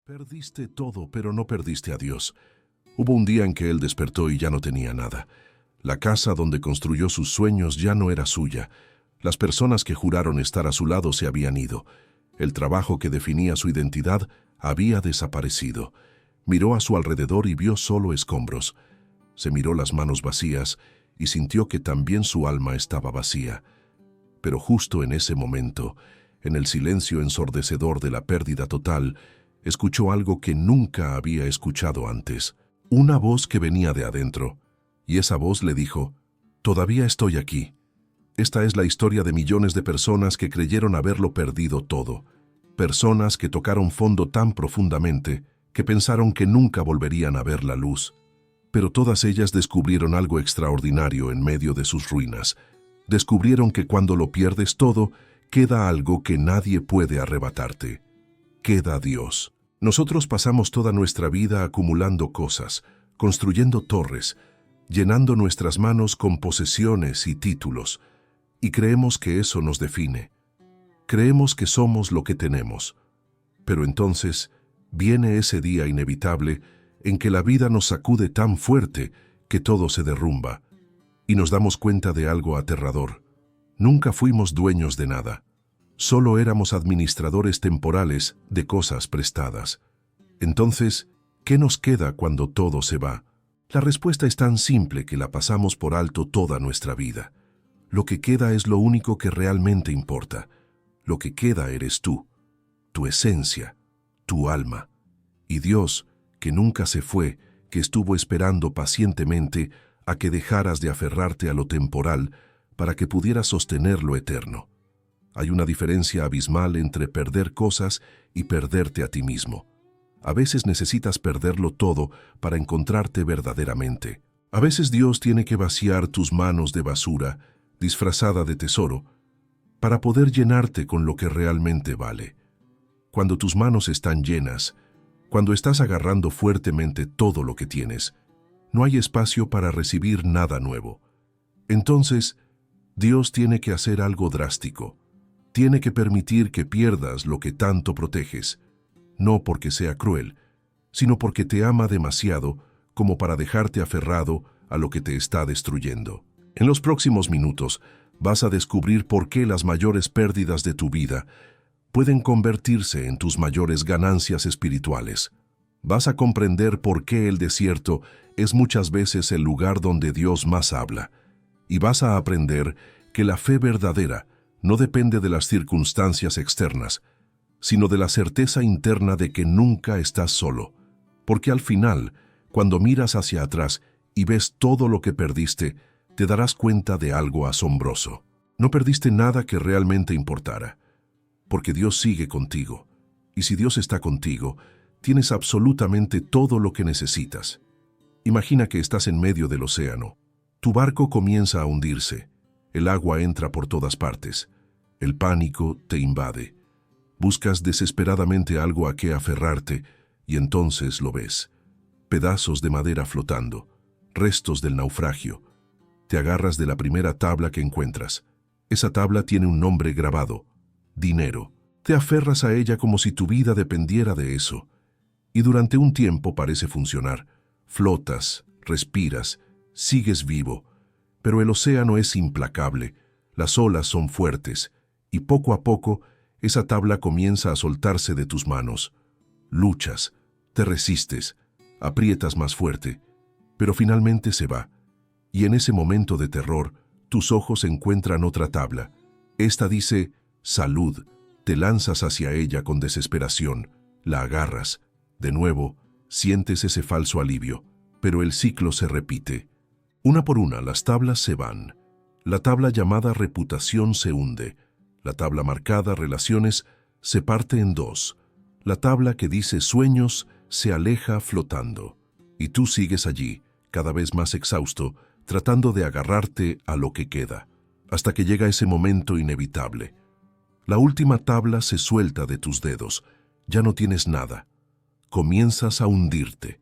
Perdiste todo, pero no perdiste a Dios. Hubo un día en que él despertó y ya no tenía nada. La casa donde construyó sus sueños ya no era suya. Las personas que juraron estar a su lado se habían ido. El trabajo que definía su identidad había desaparecido. Miró a su alrededor y vio solo escombros. Se miró las manos vacías y sintió que también su alma estaba vacía. Pero justo en ese momento, en el silencio ensordecedor de la pérdida total, escuchó algo que nunca había escuchado antes. Una voz que venía de adentro. Y esa voz le dijo: «Todavía estoy aquí». Esta es la historia de millones de personas que creyeron haberlo perdido todo. Personas que tocaron fondo tan profundamente que pensaron que nunca volverían a ver la luz. Pero todas ellas descubrieron algo extraordinario en medio de sus ruinas. Descubrieron que cuando lo pierdes todo, queda algo que nadie puede arrebatarte. Queda Dios. Nosotros pasamos toda nuestra vida acumulando cosas, construyendo torres, llenando nuestras manos con posesiones y títulos, y creemos que eso nos define. Creemos que somos lo que tenemos. Pero entonces viene ese día inevitable en que la vida nos sacude tan fuerte que todo se derrumba, y nos damos cuenta de algo aterrador. Nunca fuimos dueños de nada. Solo éramos administradores temporales de cosas prestadas. Entonces, ¿qué nos queda cuando todo se va? La respuesta es tan simple que la pasamos por alto toda nuestra vida. Lo que queda es lo único que realmente importa. Lo que queda eres tú, tu esencia, tu alma. Y Dios, que nunca se fue, que estuvo esperando pacientemente a que dejaras de aferrarte a lo temporal para que pudieras sostener lo eterno. Hay una diferencia abismal entre perder cosas y perderte a ti mismo. A veces necesitas perderlo todo para encontrarte verdaderamente. A veces Dios tiene que vaciar tus manos de basura, disfrazada de tesoro, para poder llenarte con lo que realmente vale. Cuando tus manos están llenas, cuando estás agarrando fuertemente todo lo que tienes, no hay espacio para recibir nada nuevo. Entonces, Dios tiene que hacer algo drástico. Tiene que permitir que pierdas lo que tanto proteges, no porque sea cruel, sino porque te ama demasiado como para dejarte aferrado a lo que te está destruyendo. En los próximos minutos vas a descubrir por qué las mayores pérdidas de tu vida pueden convertirse en tus mayores ganancias espirituales. Vas a comprender por qué el desierto es muchas veces el lugar donde Dios más habla, y vas a aprender que la fe verdadera no depende de las circunstancias externas, sino de la certeza interna de que nunca estás solo, porque al final, cuando miras hacia atrás y ves todo lo que perdiste, te darás cuenta de algo asombroso. No perdiste nada que realmente importara, porque Dios sigue contigo, y si Dios está contigo, tienes absolutamente todo lo que necesitas. Imagina que estás en medio del océano. Tu barco comienza a hundirse. El agua entra por todas partes. El pánico te invade. Buscas desesperadamente algo a qué aferrarte y entonces lo ves. Pedazos de madera flotando, restos del naufragio. Te agarras de la primera tabla que encuentras. Esa tabla tiene un nombre grabado: dinero. Te aferras a ella como si tu vida dependiera de eso. Y durante un tiempo parece funcionar. Flotas, respiras, sigues vivo. Pero el océano es implacable. Las olas son fuertes. Y poco a poco, esa tabla comienza a soltarse de tus manos. Luchas, te resistes, aprietas más fuerte, pero finalmente se va. Y en ese momento de terror, tus ojos encuentran otra tabla. Esta dice: salud. Te lanzas hacia ella con desesperación, la agarras. De nuevo, sientes ese falso alivio, pero el ciclo se repite. Una por una, las tablas se van. La tabla llamada reputación se hunde. La tabla marcada relaciones se parte en dos. La tabla que dice sueños se aleja flotando. Y tú sigues allí, cada vez más exhausto, tratando de agarrarte a lo que queda, hasta que llega ese momento inevitable. La última tabla se suelta de tus dedos. Ya no tienes nada. Comienzas a hundirte.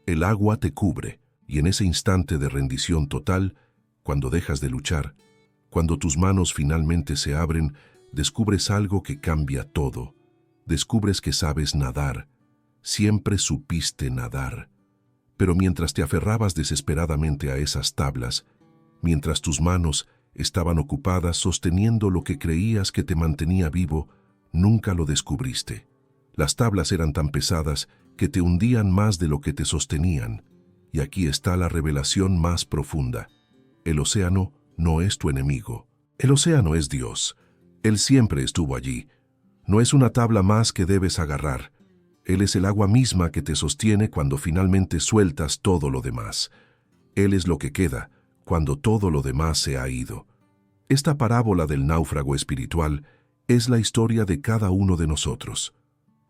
El agua te cubre, y en ese instante de rendición total, cuando dejas de luchar, cuando tus manos finalmente se abren, descubres algo que cambia todo. Descubres que sabes nadar, siempre supiste nadar. Pero mientras te aferrabas desesperadamente a esas tablas, mientras tus manos estaban ocupadas sosteniendo lo que creías que te mantenía vivo, nunca lo descubriste. Las tablas eran tan pesadas que te hundían más de lo que te sostenían. Y aquí está la revelación más profunda. El océano no es tu enemigo. El océano es Dios. Él siempre estuvo allí. No es una tabla más que debes agarrar. Él es el agua misma que te sostiene cuando finalmente sueltas todo lo demás. Él es lo que queda cuando todo lo demás se ha ido. Esta parábola del náufrago espiritual es la historia de cada uno de nosotros.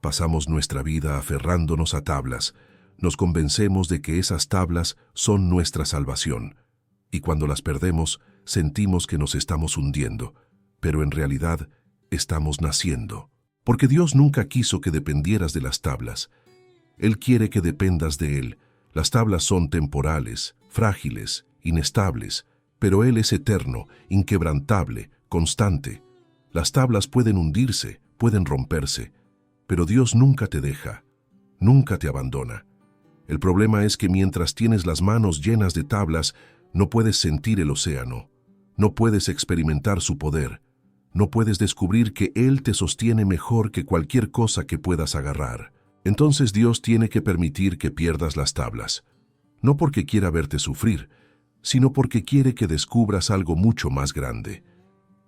Pasamos nuestra vida aferrándonos a tablas. Nos convencemos de que esas tablas son nuestra salvación. Y cuando las perdemos, sentimos que nos estamos hundiendo. Pero en realidad, estamos naciendo. Porque Dios nunca quiso que dependieras de las tablas. Él quiere que dependas de Él. Las tablas son temporales, frágiles, inestables, pero Él es eterno, inquebrantable, constante. Las tablas pueden hundirse, pueden romperse, pero Dios nunca te deja, nunca te abandona. El problema es que mientras tienes las manos llenas de tablas, no puedes sentir el océano, no puedes experimentar su poder, no puedes descubrir que Él te sostiene mejor que cualquier cosa que puedas agarrar. Entonces Dios tiene que permitir que pierdas las tablas, no porque quiera verte sufrir, sino porque quiere que descubras algo mucho más grande.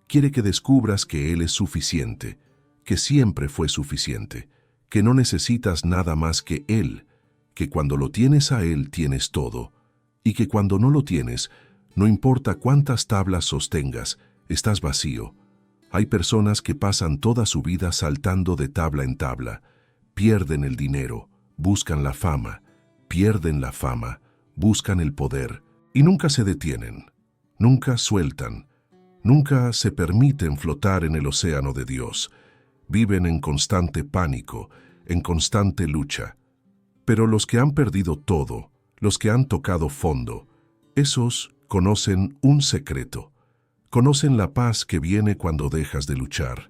Quiere que descubras que Él es suficiente, que siempre fue suficiente, que no necesitas nada más que Él, que cuando lo tienes a Él tienes todo, y que cuando no lo tienes, no importa cuántas tablas sostengas, estás vacío. Hay personas que pasan toda su vida saltando de tabla en tabla, pierden el dinero, buscan la fama, pierden la fama, buscan el poder, y nunca se detienen, nunca sueltan, nunca se permiten flotar en el océano de Dios. Viven en constante pánico, en constante lucha. Pero los que han perdido todo, los que han tocado fondo, esos conocen un secreto. Conocen la paz que viene cuando dejas de luchar.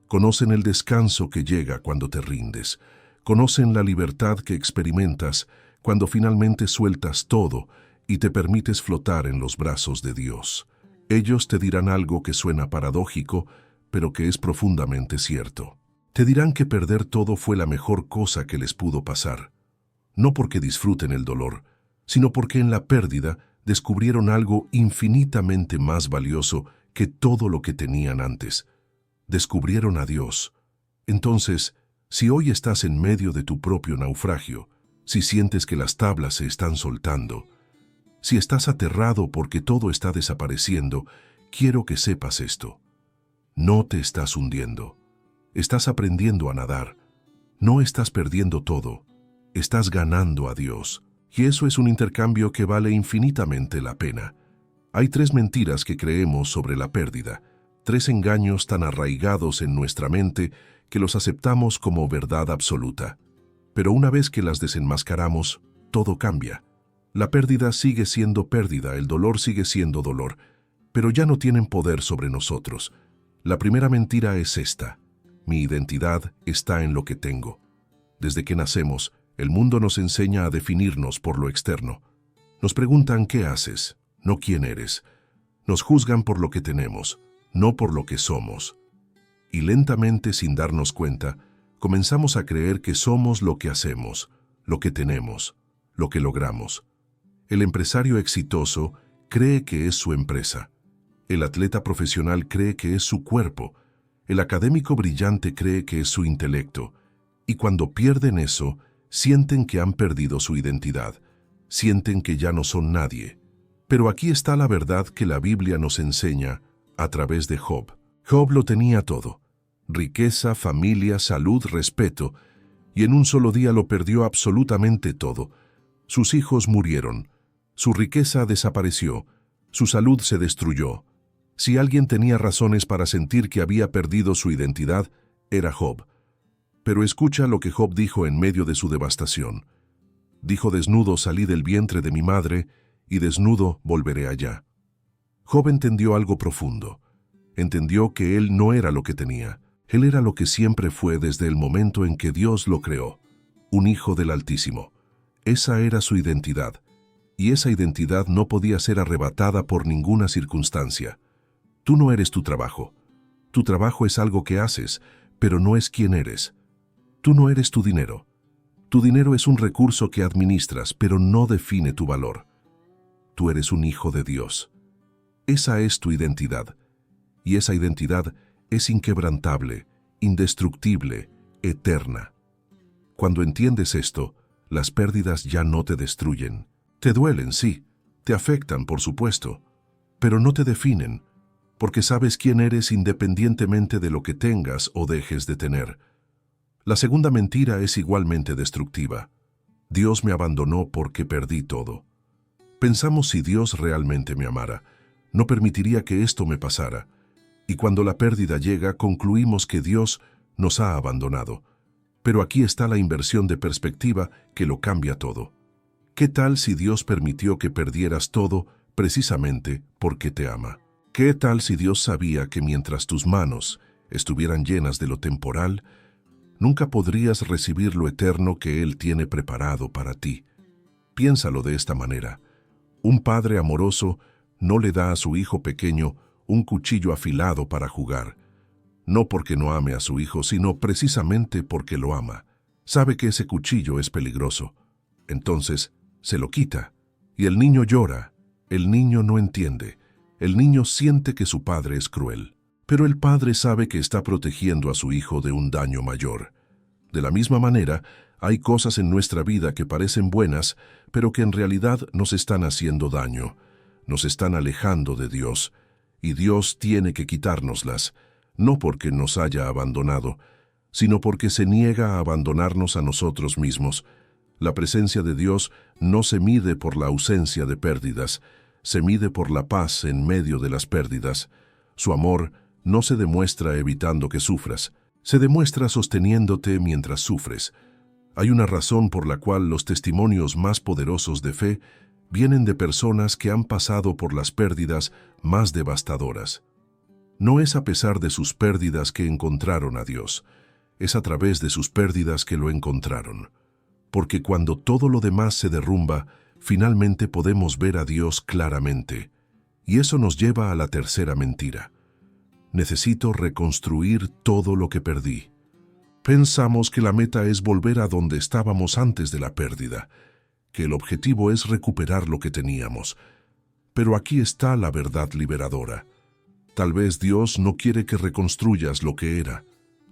Conocen el descanso que llega cuando te rindes. Conocen la libertad que experimentas cuando finalmente sueltas todo y te permites flotar en los brazos de Dios. Ellos te dirán algo que suena paradójico, pero que es profundamente cierto. Te dirán que perder todo fue la mejor cosa que les pudo pasar. No porque disfruten el dolor, sino porque en la pérdida descubrieron algo infinitamente más valioso que todo lo que tenían antes. Descubrieron a Dios. Entonces, si hoy estás en medio de tu propio naufragio, si sientes que las tablas se están soltando, si estás aterrado porque todo está desapareciendo, quiero que sepas esto. No te estás hundiendo. Estás aprendiendo a nadar. No estás perdiendo todo. Estás ganando a Dios. Y eso es un intercambio que vale infinitamente la pena. Hay 3 mentiras que creemos sobre la pérdida, 3 engaños tan arraigados en nuestra mente que los aceptamos como verdad absoluta. Pero una vez que las desenmascaramos, todo cambia. La pérdida sigue siendo pérdida, el dolor sigue siendo dolor, pero ya no tienen poder sobre nosotros. La primera mentira es esta: mi identidad está en lo que tengo. Desde que nacemos, el mundo nos enseña a definirnos por lo externo. Nos preguntan qué haces, no quién eres. Nos juzgan por lo que tenemos, no por lo que somos. Y lentamente, sin darnos cuenta, comenzamos a creer que somos lo que hacemos, lo que tenemos, lo que logramos. El empresario exitoso cree que es su empresa. El atleta profesional cree que es su cuerpo. El académico brillante cree que es su intelecto. Y cuando pierden eso, sienten que han perdido su identidad. Sienten que ya no son nadie. Pero aquí está la verdad que la Biblia nos enseña a través de Job. Job lo tenía todo: riqueza, familia, salud, respeto, y en un solo día lo perdió absolutamente todo. Sus hijos murieron, su riqueza desapareció, su salud se destruyó. Si alguien tenía razones para sentir que había perdido su identidad, era Job. Pero escucha lo que Job dijo en medio de su devastación. Dijo: desnudo salí del vientre de mi madre, y desnudo volveré allá. Job entendió algo profundo. Entendió que él no era lo que tenía. Él era lo que siempre fue desde el momento en que Dios lo creó. un hijo del Altísimo. Esa era su identidad, y esa identidad no podía ser arrebatada por ninguna circunstancia. Tú no eres tu trabajo. Tu trabajo es algo que haces, pero no es quién eres. Tú no eres tu dinero. Tu dinero es un recurso que administras, pero no define tu valor. Tú eres un hijo de Dios. Esa es tu identidad, y esa identidad es inquebrantable, indestructible, eterna. Cuando entiendes esto, las pérdidas ya no te destruyen. Te duelen, sí, te afectan, por supuesto, pero no te definen, porque sabes quién eres independientemente de lo que tengas o dejes de tener. La segunda mentira es igualmente destructiva. Dios me abandonó porque perdí todo. Pensamos si Dios realmente me amara, no permitiría que esto me pasara, y cuando la pérdida llega, concluimos que Dios nos ha abandonado. Pero aquí está la inversión de perspectiva que lo cambia todo. ¿Qué tal si Dios permitió que perdieras todo precisamente porque te ama? ¿Qué tal si Dios sabía que mientras tus manos estuvieran llenas de lo temporal, nunca podrías recibir lo eterno que Él tiene preparado para ti? Piénsalo de esta manera. Un padre amoroso no le da a su hijo pequeño un cuchillo afilado para jugar, no porque no ame a su hijo, sino precisamente porque lo ama. Sabe que ese cuchillo es peligroso. Entonces, se lo quita, y el niño llora. El niño no entiende. El niño siente que su padre es cruel. Pero el padre sabe que está protegiendo a su hijo de un daño mayor. De la misma manera, hay cosas en nuestra vida que parecen buenas, pero que en realidad nos están haciendo daño. Nos están alejando de Dios, y Dios tiene que quitárnoslas, no porque nos haya abandonado, sino porque se niega a abandonarnos a nosotros mismos. La presencia de Dios no se mide por la ausencia de pérdidas, se mide por la paz en medio de las pérdidas. Su amor no se demuestra evitando que sufras, se demuestra sosteniéndote mientras sufres. Hay una razón por la cual los testimonios más poderosos de fe vienen de personas que han pasado por las pérdidas más devastadoras. No es a pesar de sus pérdidas que encontraron a Dios, es a través de sus pérdidas que lo encontraron. Porque cuando todo lo demás se derrumba, finalmente podemos ver a Dios claramente. Y eso nos lleva a la tercera mentira. Necesito reconstruir todo lo que perdí. Pensamos que la meta es volver a donde estábamos antes de la pérdida, que el objetivo es recuperar lo que teníamos. Pero aquí está la verdad liberadora. Tal vez Dios no quiere que reconstruyas lo que era.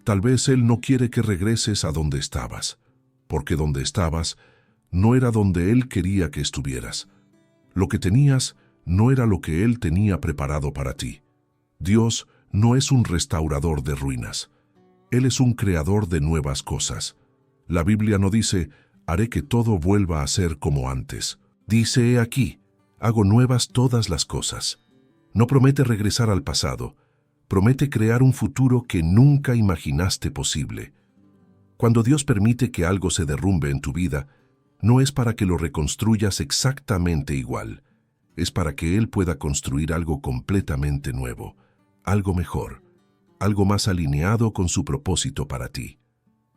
Tal vez Él no quiere que regreses a donde estabas, porque donde estabas no era donde Él quería que estuvieras. Lo que tenías no era lo que Él tenía preparado para ti. Dios no es un restaurador de ruinas. Él es un creador de nuevas cosas. La Biblia no dice, haré que todo vuelva a ser como antes. Dice, he aquí, hago nuevas todas las cosas. No promete regresar al pasado, promete crear un futuro que nunca imaginaste posible. Cuando Dios permite que algo se derrumbe en tu vida, no es para que lo reconstruyas exactamente igual, es para que Él pueda construir algo completamente nuevo, algo mejor, algo más alineado con su propósito para ti.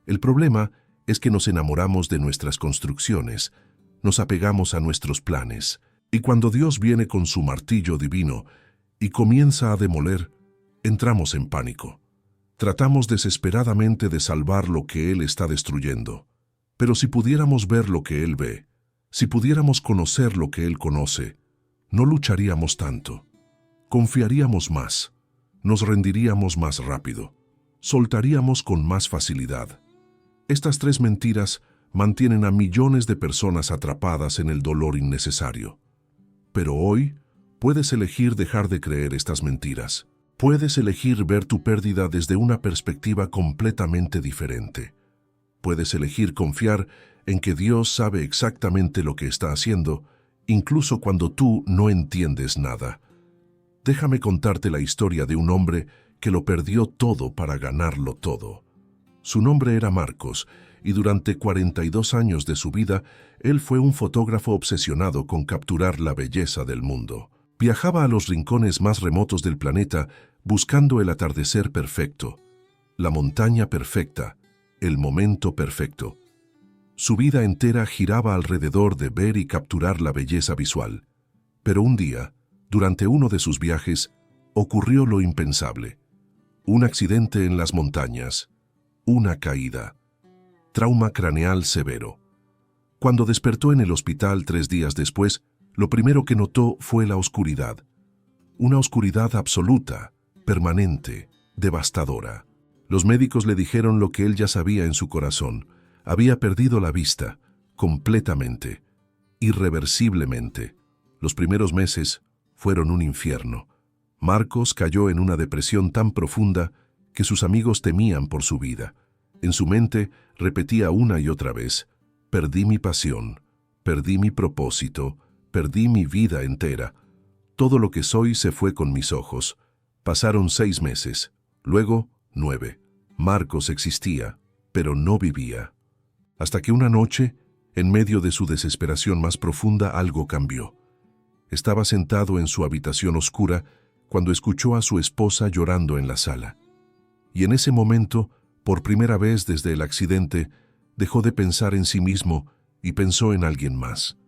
El problema es que nos enamoramos de nuestras construcciones, nos apegamos a nuestros planes, y cuando Dios viene con su martillo divino y comienza a demoler, entramos en pánico. Tratamos desesperadamente de salvar lo que Él está destruyendo. Pero si pudiéramos ver lo que Él ve, si pudiéramos conocer lo que Él conoce, no lucharíamos tanto. Confiaríamos más, nos rendiríamos más rápido, soltaríamos con más facilidad. Estas tres mentiras mantienen a millones de personas atrapadas en el dolor innecesario. Pero hoy puedes elegir dejar de creer estas mentiras. Puedes elegir ver tu pérdida desde una perspectiva completamente diferente. Puedes elegir confiar en que Dios sabe exactamente lo que está haciendo, incluso cuando tú no entiendes nada. Déjame contarte la historia de un hombre que lo perdió todo para ganarlo todo. Su nombre era Marcos, y durante 42 años de su vida, él fue un fotógrafo obsesionado con capturar la belleza del mundo. Viajaba a los rincones más remotos del planeta buscando el atardecer perfecto, la montaña perfecta, el momento perfecto. Su vida entera giraba alrededor de ver y capturar la belleza visual. Pero un día, durante uno de sus viajes, ocurrió lo impensable. Un accidente en las montañas, una caída, trauma craneal severo. Cuando despertó en el hospital 3 días después, lo primero que notó fue la oscuridad. Una oscuridad absoluta, permanente, devastadora. Los médicos le dijeron lo que él ya sabía en su corazón. Había perdido la vista, completamente, irreversiblemente. Los primeros meses fueron un infierno. Marcos cayó en una depresión tan profunda que sus amigos temían por su vida. En su mente repetía una y otra vez: perdí mi pasión, perdí mi propósito, perdí mi vida entera. Todo lo que soy se fue con mis ojos. Pasaron 6 meses, luego 9. Marcos existía, pero no vivía. Hasta que una noche, en medio de su desesperación más profunda, algo cambió. Estaba sentado en su habitación oscura cuando escuchó a su esposa llorando en la sala. Y en ese momento, por primera vez desde el accidente, dejó de pensar en sí mismo y pensó en alguien más.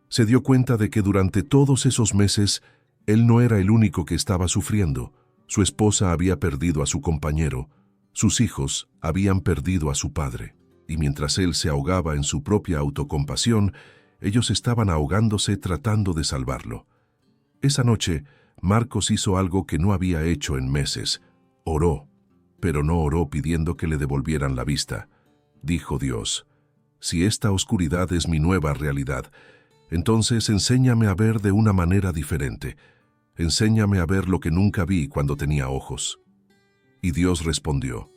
Se dio cuenta de que durante todos esos meses, él no era el único que estaba sufriendo. Su esposa había perdido a su compañero, sus hijos habían perdido a su padre. Y mientras él se ahogaba en su propia autocompasión, ellos estaban ahogándose tratando de salvarlo. Esa noche, Marcos hizo algo que no había hecho en meses. Oró, pero no oró pidiendo que le devolvieran la vista. Dijo: Dios, si esta oscuridad es mi nueva realidad, entonces enséñame a ver de una manera diferente. Enséñame a ver lo que nunca vi cuando tenía ojos. Y Dios respondió.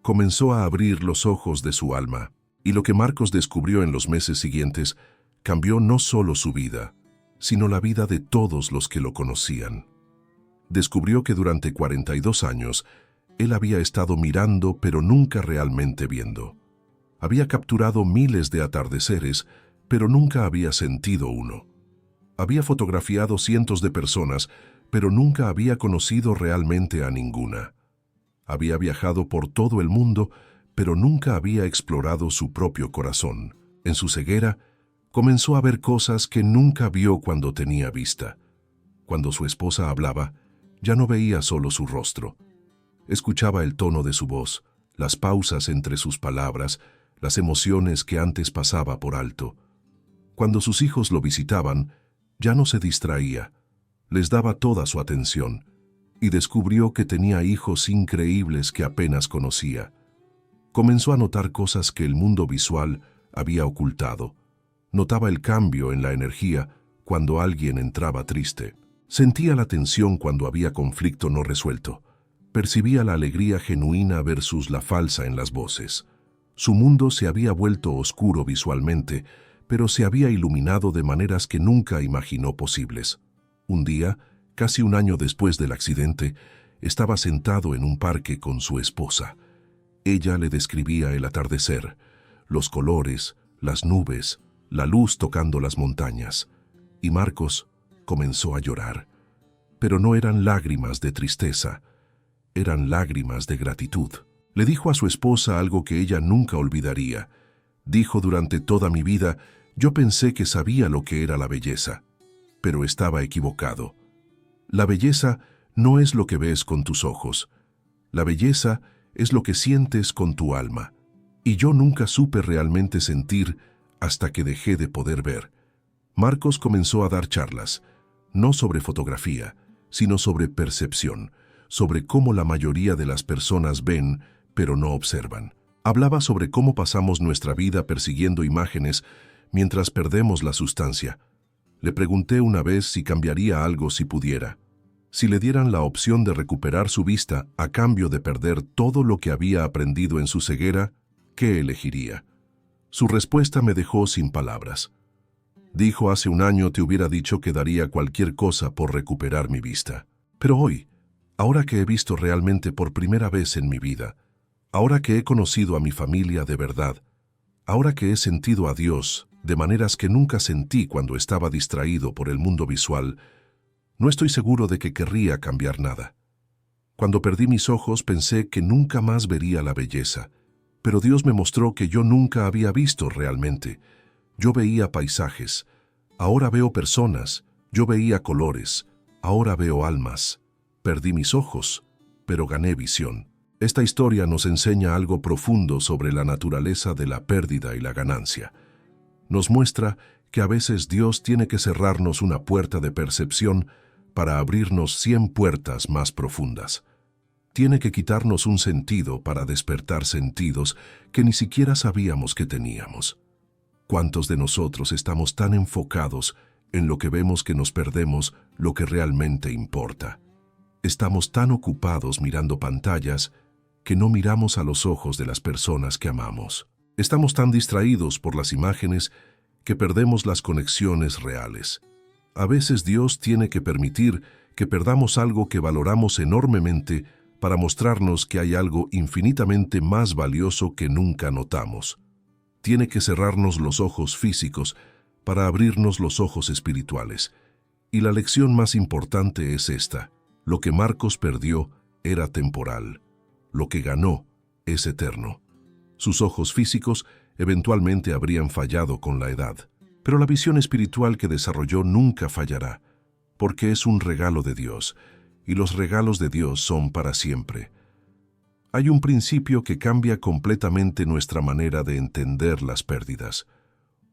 Comenzó a abrir los ojos de su alma, y lo que Marcos descubrió en los meses siguientes cambió no solo su vida, sino la vida de todos los que lo conocían. Descubrió que durante 42 años él había estado mirando pero nunca realmente viendo. Había capturado miles de atardeceres, pero nunca había sentido uno. Había fotografiado cientos de personas, pero nunca había conocido realmente a ninguna. Había viajado por todo el mundo, pero nunca había explorado su propio corazón. En su ceguera, comenzó a ver cosas que nunca vio cuando tenía vista. Cuando su esposa hablaba, ya no veía solo su rostro. Escuchaba el tono de su voz, las pausas entre sus palabras, las emociones que antes pasaba por alto. Cuando sus hijos lo visitaban, ya no se distraía. Les daba toda su atención. Y descubrió que tenía hijos increíbles que apenas conocía. Comenzó a notar cosas que el mundo visual había ocultado. Notaba el cambio en la energía cuando alguien entraba triste. Sentía la tensión cuando había conflicto no resuelto. Percibía la alegría genuina versus la falsa en las voces. Su mundo se había vuelto oscuro visualmente, pero se había iluminado de maneras que nunca imaginó posibles. Un día, casi un año después del accidente, estaba sentado en un parque con su esposa. Ella le describía el atardecer, los colores, las nubes, la luz tocando las montañas. Y Marcos comenzó a llorar. Pero no eran lágrimas de tristeza, eran lágrimas de gratitud. Le dijo a su esposa algo que ella nunca olvidaría. Dijo: durante toda mi vida, yo pensé que sabía lo que era la belleza, pero estaba equivocado. La belleza no es lo que ves con tus ojos. La belleza es lo que sientes con tu alma. Y yo nunca supe realmente sentir hasta que dejé de poder ver. Marcos comenzó a dar charlas, no sobre fotografía, sino sobre percepción, sobre cómo la mayoría de las personas ven, pero no observan. Hablaba sobre cómo pasamos nuestra vida persiguiendo imágenes mientras perdemos la sustancia. Le pregunté una vez si cambiaría algo si pudiera. Si le dieran la opción de recuperar su vista a cambio de perder todo lo que había aprendido en su ceguera, ¿qué elegiría? Su respuesta me dejó sin palabras. Dijo: hace un año te hubiera dicho que daría cualquier cosa por recuperar mi vista. Pero hoy, ahora que he visto realmente por primera vez en mi vida, ahora que he conocido a mi familia de verdad, ahora que he sentido a Dios de maneras que nunca sentí cuando estaba distraído por el mundo visual, no estoy seguro de que querría cambiar nada. Cuando perdí mis ojos pensé que nunca más vería la belleza, Pero Dios me mostró que yo nunca había visto realmente. Yo veía paisajes, ahora veo personas, yo veía colores, ahora veo almas. Perdí mis ojos, pero gané visión. Esta historia nos enseña algo profundo sobre la naturaleza de la pérdida y la ganancia. Nos muestra que a veces Dios tiene que cerrarnos una puerta de percepción para abrirnos 100 puertas más profundas. Tiene que quitarnos un sentido para despertar sentidos que ni siquiera sabíamos que teníamos. ¿Cuántos de nosotros estamos tan enfocados en lo que vemos que nos perdemos lo que realmente importa? Estamos tan ocupados mirando pantallas que no miramos a los ojos de las personas que amamos. Estamos tan distraídos por las imágenes que perdemos las conexiones reales. A veces Dios tiene que permitir que perdamos algo que valoramos enormemente para mostrarnos que hay algo infinitamente más valioso que nunca notamos. Tiene que cerrarnos los ojos físicos para abrirnos los ojos espirituales. Y la lección más importante es esta: lo que Marcos perdió era temporal. Lo que ganó es eterno. Sus ojos físicos eventualmente habrían fallado con la edad, pero la visión espiritual que desarrolló nunca fallará, porque es un regalo de Dios, y los regalos de Dios son para siempre. Hay un principio que cambia completamente nuestra manera de entender las pérdidas,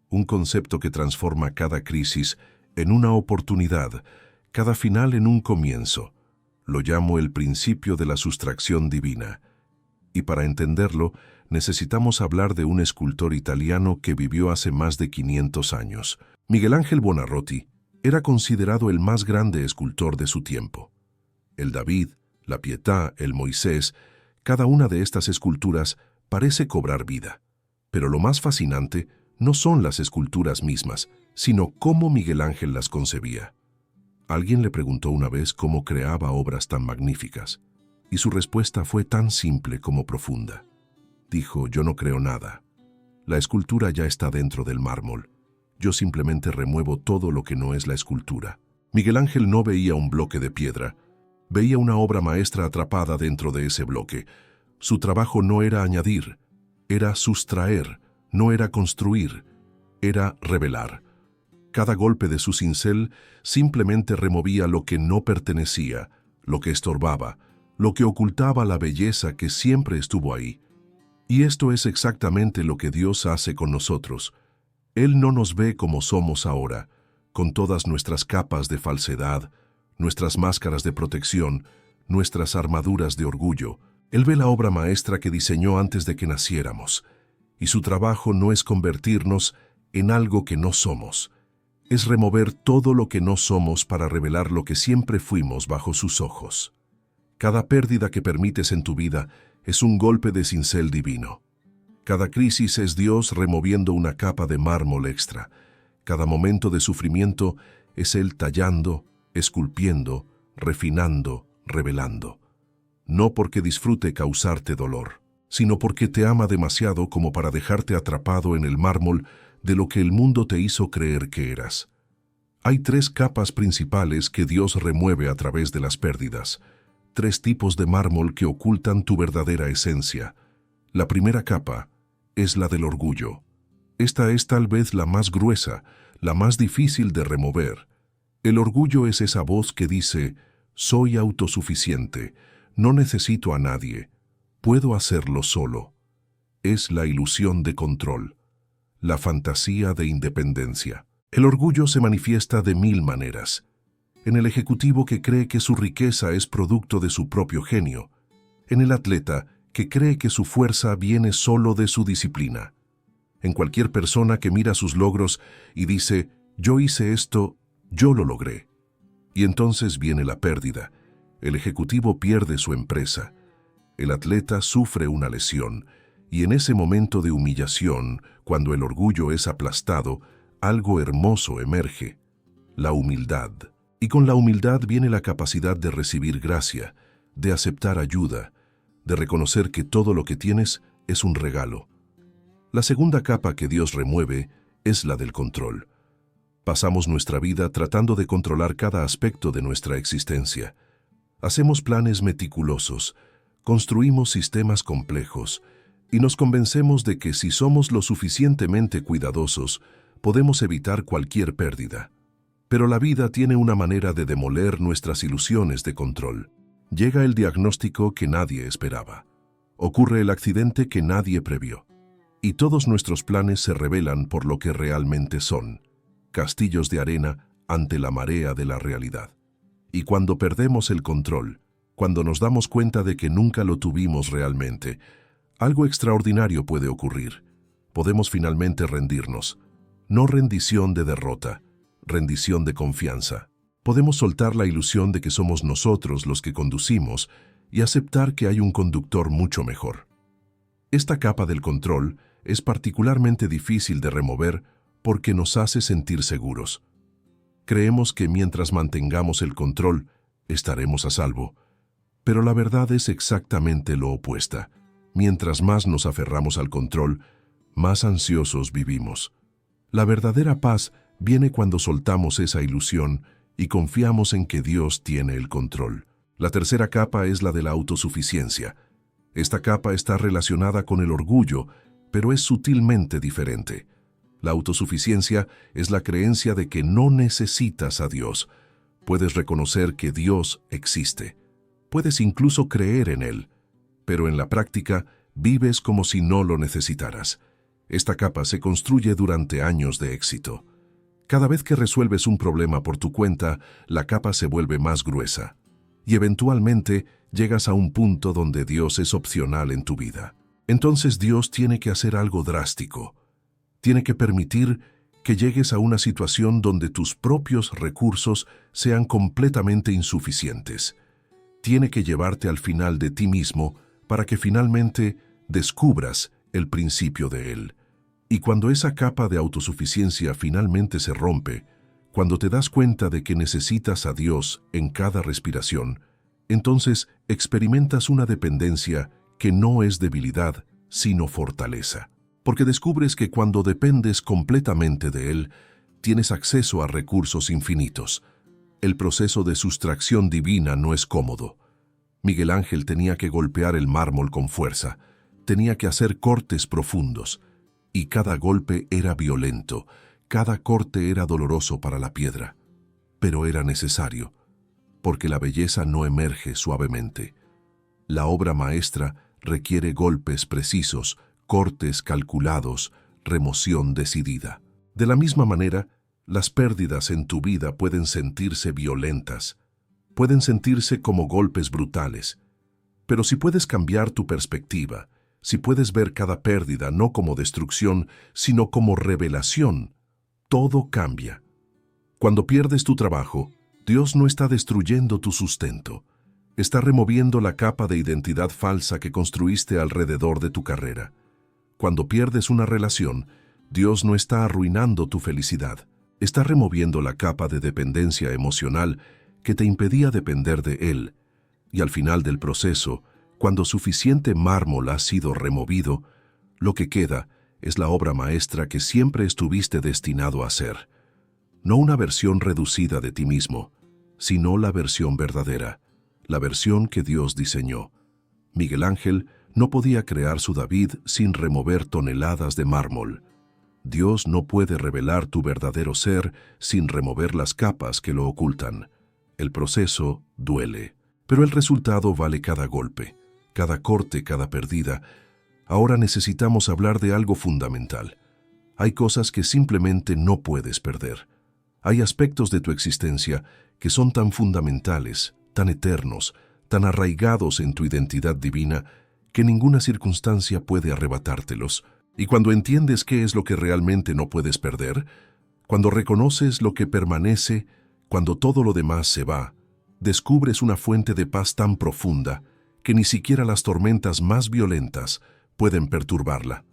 un concepto que transforma cada crisis en una oportunidad, cada final en un comienzo. Lo llamo el principio de la sustracción divina. Y para entenderlo, necesitamos hablar de un escultor italiano que vivió hace más de 500 años. Miguel Ángel Buonarroti era considerado el más grande escultor de su tiempo. El David, la Pietà, el Moisés, cada una de estas esculturas parece cobrar vida. Pero lo más fascinante no son las esculturas mismas, sino cómo Miguel Ángel las concebía. Alguien le preguntó una vez cómo creaba obras tan magníficas, y su respuesta fue tan simple como profunda. Dijo: yo no creo nada. La escultura ya está dentro del mármol. Yo simplemente remuevo todo lo que no es la escultura. Miguel Ángel no veía un bloque de piedra, veía una obra maestra atrapada dentro de ese bloque. Su trabajo no era añadir, era sustraer, no era construir, era revelar. Cada golpe de su cincel simplemente removía lo que no pertenecía, lo que estorbaba, lo que ocultaba la belleza que siempre estuvo ahí. Y esto es exactamente lo que Dios hace con nosotros. Él no nos ve como somos ahora, con todas nuestras capas de falsedad, nuestras máscaras de protección, nuestras armaduras de orgullo. Él ve la obra maestra que diseñó antes de que naciéramos. Y su trabajo no es convertirnos en algo que no somos. Es remover todo lo que no somos para revelar lo que siempre fuimos bajo sus ojos. Cada pérdida que permites en tu vida es un golpe de cincel divino. Cada crisis es Dios removiendo una capa de mármol extra. Cada momento de sufrimiento es Él tallando, esculpiendo, refinando, revelando. No porque disfrute causarte dolor, sino porque te ama demasiado como para dejarte atrapado en el mármol de lo que el mundo te hizo creer que eras. Hay 3 capas principales que Dios remueve a través de las pérdidas. 3 tipos de mármol que ocultan tu verdadera esencia. La primera capa es la del orgullo. Esta es tal vez la más gruesa, la más difícil de remover. El orgullo es esa voz que dice: soy autosuficiente, no necesito a nadie, puedo hacerlo solo. Es la ilusión de control, la fantasía de independencia. El orgullo se manifiesta de 1000 maneras. En el ejecutivo que cree que su riqueza es producto de su propio genio. En el atleta que cree que su fuerza viene solo de su disciplina. En cualquier persona que mira sus logros y dice: yo hice esto, yo lo logré. Y entonces viene la pérdida. El ejecutivo pierde su empresa. El atleta sufre una lesión. Y en ese momento de humillación, cuando el orgullo es aplastado, algo hermoso emerge: la humildad. Y con la humildad viene la capacidad de recibir gracia, de aceptar ayuda, de reconocer que todo lo que tienes es un regalo. La segunda capa que Dios remueve es la del control. Pasamos nuestra vida tratando de controlar cada aspecto de nuestra existencia. Hacemos planes meticulosos, construimos sistemas complejos, y nos convencemos de que si somos lo suficientemente cuidadosos, podemos evitar cualquier pérdida. Pero la vida tiene una manera de demoler nuestras ilusiones de control. Llega el diagnóstico que nadie esperaba. Ocurre el accidente que nadie previó. Y todos nuestros planes se revelan por lo que realmente son: castillos de arena ante la marea de la realidad. Y cuando perdemos el control, cuando nos damos cuenta de que nunca lo tuvimos realmente, algo extraordinario puede ocurrir. Podemos finalmente rendirnos. No rendición de derrota, rendición de confianza. Podemos soltar la ilusión de que somos nosotros los que conducimos y aceptar que hay un conductor mucho mejor. Esta capa del control es particularmente difícil de remover porque nos hace sentir seguros. Creemos que mientras mantengamos el control, estaremos a salvo. Pero la verdad es exactamente lo opuesto. Mientras más nos aferramos al control, más ansiosos vivimos. La verdadera paz viene cuando soltamos esa ilusión y confiamos en que Dios tiene el control. La tercera capa es la de la autosuficiencia. Esta capa está relacionada con el orgullo, pero es sutilmente diferente. La autosuficiencia es la creencia de que no necesitas a Dios. Puedes reconocer que Dios existe. Puedes incluso creer en Él, pero en la práctica vives como si no lo necesitaras. Esta capa se construye durante años de éxito. Cada vez que resuelves un problema por tu cuenta, la capa se vuelve más gruesa. Y eventualmente llegas a un punto donde Dios es opcional en tu vida. Entonces Dios tiene que hacer algo drástico. Tiene que permitir que llegues a una situación donde tus propios recursos sean completamente insuficientes. Tiene que llevarte al final de ti mismo para que finalmente descubras el principio de Él. Y cuando esa capa de autosuficiencia finalmente se rompe, cuando te das cuenta de que necesitas a Dios en cada respiración, entonces experimentas una dependencia que no es debilidad, sino fortaleza. Porque descubres que cuando dependes completamente de Él, tienes acceso a recursos infinitos. El proceso de sustracción divina no es cómodo. Miguel Ángel tenía que golpear el mármol con fuerza, tenía que hacer cortes profundos, y cada golpe era violento, cada corte era doloroso para la piedra. Pero era necesario, porque la belleza no emerge suavemente. La obra maestra requiere golpes precisos, cortes calculados, remoción decidida. De la misma manera, las pérdidas en tu vida pueden sentirse violentas, pueden sentirse como golpes brutales. Pero si puedes cambiar tu perspectiva, si puedes ver cada pérdida no como destrucción, sino como revelación, todo cambia. Cuando pierdes tu trabajo, Dios no está destruyendo tu sustento. Está removiendo la capa de identidad falsa que construiste alrededor de tu carrera. Cuando pierdes una relación, Dios no está arruinando tu felicidad. Está removiendo la capa de dependencia emocional que te impedía depender de Él. Y al final del proceso, cuando suficiente mármol ha sido removido, lo que queda es la obra maestra que siempre estuviste destinado a ser. No una versión reducida de ti mismo, sino la versión verdadera, la versión que Dios diseñó. Miguel Ángel no podía crear su David sin remover toneladas de mármol. Dios no puede revelar tu verdadero ser sin remover las capas que lo ocultan. El proceso duele, pero el resultado vale cada golpe, cada corte, cada perdida. Ahora necesitamos hablar de algo fundamental. Hay cosas que simplemente no puedes perder. Hay aspectos de tu existencia que son tan fundamentales, tan eternos, tan arraigados en tu identidad divina, que ninguna circunstancia puede arrebatártelos. Y cuando entiendes qué es lo que realmente no puedes perder, cuando reconoces lo que permanece, cuando todo lo demás se va, descubres una fuente de paz tan profunda que ni siquiera las tormentas más violentas pueden perturbarla.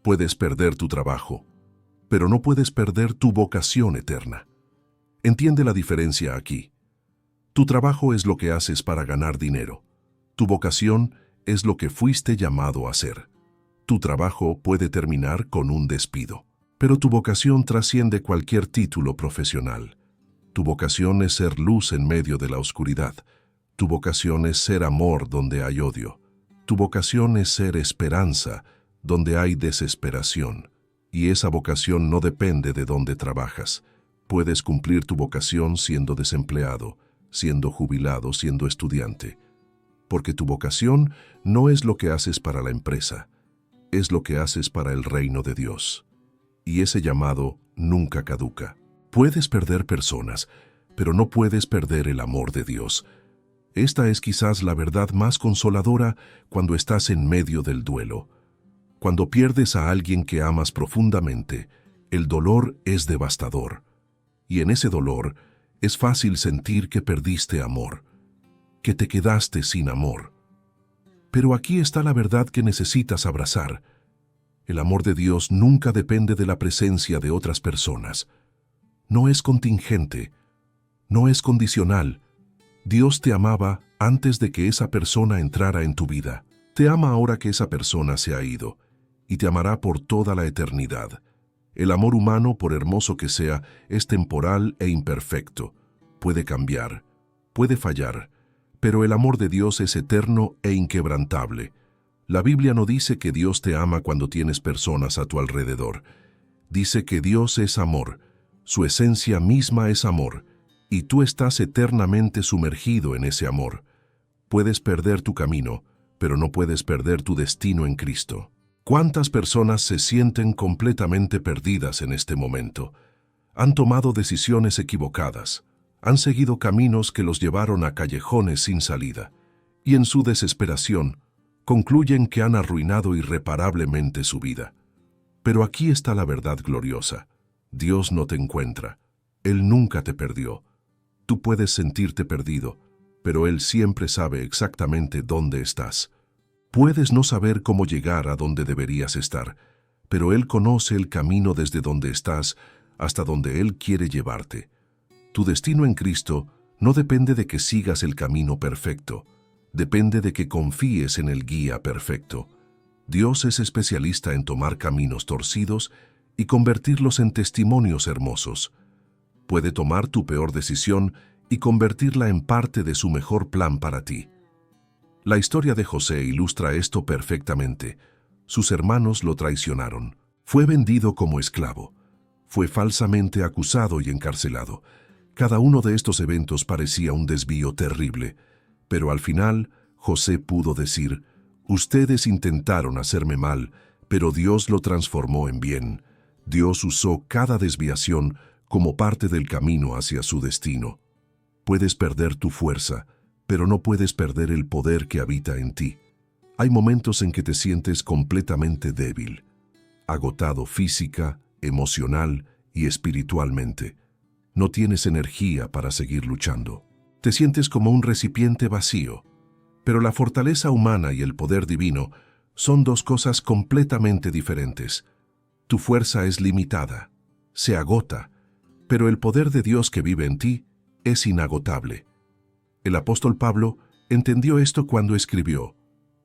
Puedes perder tu trabajo, pero no puedes perder tu vocación eterna. Entiende la diferencia aquí. Tu trabajo es lo que haces para ganar dinero. Tu vocación es lo que fuiste llamado a hacer. Tu trabajo puede terminar con un despido, pero tu vocación trasciende cualquier título profesional. Tu vocación es ser luz en medio de la oscuridad. Tu vocación es ser amor donde hay odio. Tu vocación es ser esperanza donde hay desesperación. Y esa vocación no depende de dónde trabajas. Puedes cumplir tu vocación siendo desempleado, siendo jubilado, siendo estudiante. Porque tu vocación no es lo que haces para la empresa, es lo que haces para el reino de Dios. Y ese llamado nunca caduca. Puedes perder personas, pero no puedes perder el amor de Dios. Esta es quizás la verdad más consoladora cuando estás en medio del duelo. Cuando pierdes a alguien que amas profundamente, el dolor es devastador. Y en ese dolor es fácil sentir que perdiste amor, que te quedaste sin amor. Pero aquí está la verdad que necesitas abrazar. El amor de Dios nunca depende de la presencia de otras personas. No es contingente, no es condicional. Dios te amaba antes de que esa persona entrara en tu vida. Te ama ahora que esa persona se ha ido, y te amará por toda la eternidad. El amor humano, por hermoso que sea, es temporal e imperfecto. Puede cambiar, puede fallar, pero el amor de Dios es eterno e inquebrantable. La Biblia no dice que Dios te ama cuando tienes personas a tu alrededor. Dice que Dios es amor, su esencia misma es amor, y tú estás eternamente sumergido en ese amor. Puedes perder tu camino, pero no puedes perder tu destino en Cristo. ¿Cuántas personas se sienten completamente perdidas en este momento? Han tomado decisiones equivocadas, han seguido caminos que los llevaron a callejones sin salida, y en su desesperación concluyen que han arruinado irreparablemente su vida. Pero aquí está la verdad gloriosa. Dios no te encuentra. Él nunca te perdió. Tú puedes sentirte perdido, pero Él siempre sabe exactamente dónde estás. Puedes no saber cómo llegar a donde deberías estar, pero Él conoce el camino desde donde estás hasta donde Él quiere llevarte. Tu destino en Cristo no depende de que sigas el camino perfecto, depende de que confíes en el guía perfecto. Dios es especialista en tomar caminos torcidos y convertirlos en testimonios hermosos. Puede tomar tu peor decisión y convertirla en parte de su mejor plan para ti. La historia de José ilustra esto perfectamente. Sus hermanos lo traicionaron. Fue vendido como esclavo. Fue falsamente acusado y encarcelado. Cada uno de estos eventos parecía un desvío terrible, pero al final José pudo decir: «Ustedes intentaron hacerme mal, pero Dios lo transformó en bien. Dios usó cada desviación como parte del camino hacia su destino». Puedes perder tu fuerza, pero no puedes perder el poder que habita en ti. Hay momentos en que te sientes completamente débil, agotado física, emocional y espiritualmente. No tienes energía para seguir luchando. Te sientes como un recipiente vacío. Pero la fortaleza humana y el poder divino son dos cosas completamente diferentes. Tu fuerza es limitada, se agota, pero el poder de Dios que vive en ti es inagotable. El apóstol Pablo entendió esto cuando escribió: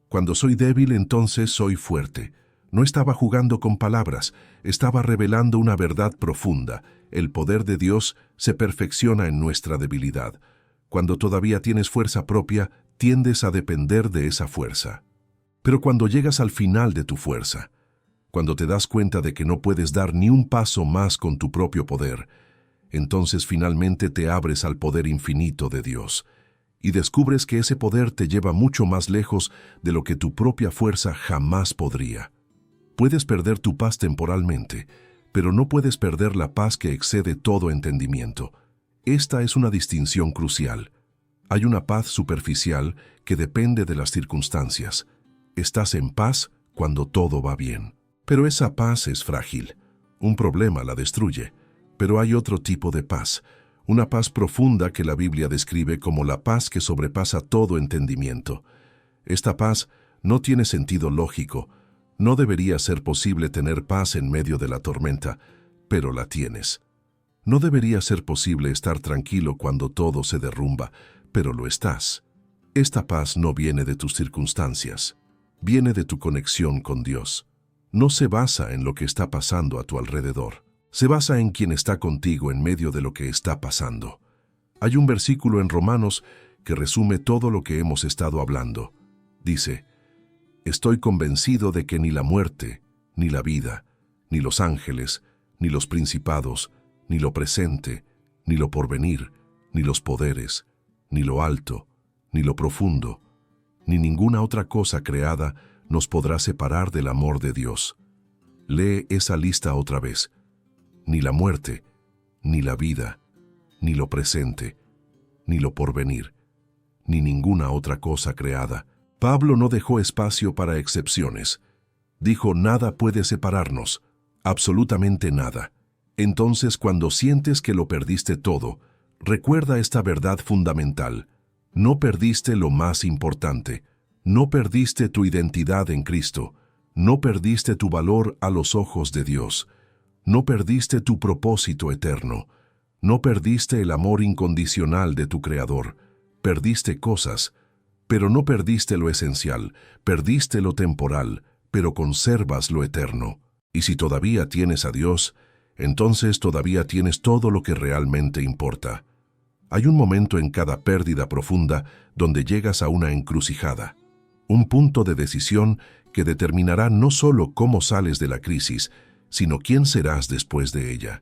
«Cuando soy débil, entonces soy fuerte». No estaba jugando con palabras, estaba revelando una verdad profunda. El poder de Dios se perfecciona en nuestra debilidad. Cuando todavía tienes fuerza propia, tiendes a depender de esa fuerza. Pero cuando llegas al final de tu fuerza, cuando te das cuenta de que no puedes dar ni un paso más con tu propio poder, entonces finalmente te abres al poder infinito de Dios y descubres que ese poder te lleva mucho más lejos de lo que tu propia fuerza jamás podría. Puedes perder tu paz temporalmente, pero no puedes perder la paz que excede todo entendimiento. Esta es una distinción crucial. Hay una paz superficial que depende de las circunstancias. Estás en paz cuando todo va bien. Pero esa paz es frágil. Un problema la destruye. Pero hay otro tipo de paz, una paz profunda que la Biblia describe como la paz que sobrepasa todo entendimiento. Esta paz no tiene sentido lógico. No debería ser posible tener paz en medio de la tormenta, pero la tienes. No debería ser posible estar tranquilo cuando todo se derrumba, pero lo estás. Esta paz no viene de tus circunstancias, viene de tu conexión con Dios. No se basa en lo que está pasando a tu alrededor. Se basa en quien está contigo en medio de lo que está pasando. Hay un versículo en Romanos que resume todo lo que hemos estado hablando. Dice: Estoy convencido de que ni la muerte, ni la vida, ni los ángeles, ni los principados, ni lo presente, ni lo porvenir, ni los poderes, ni lo alto, ni lo profundo, ni ninguna otra cosa creada nos podrá separar del amor de Dios. Lee esa lista otra vez. Ni la muerte, ni la vida, ni lo presente, ni lo porvenir, ni ninguna otra cosa creada. Pablo no dejó espacio para excepciones. Dijo, nada puede separarnos, absolutamente nada. Entonces, cuando sientes que lo perdiste todo, recuerda esta verdad fundamental. No perdiste lo más importante. No perdiste tu identidad en Cristo. No perdiste tu valor a los ojos de Dios. No perdiste tu propósito eterno. No perdiste el amor incondicional de tu Creador. Perdiste cosas, pero no perdiste lo esencial. Perdiste lo temporal, pero conservas lo eterno. Y si todavía tienes a Dios, entonces todavía tienes todo lo que realmente importa. Hay un momento en cada pérdida profunda donde llegas a una encrucijada, un punto de decisión que determinará no solo cómo sales de la crisis, sino quién serás después de ella.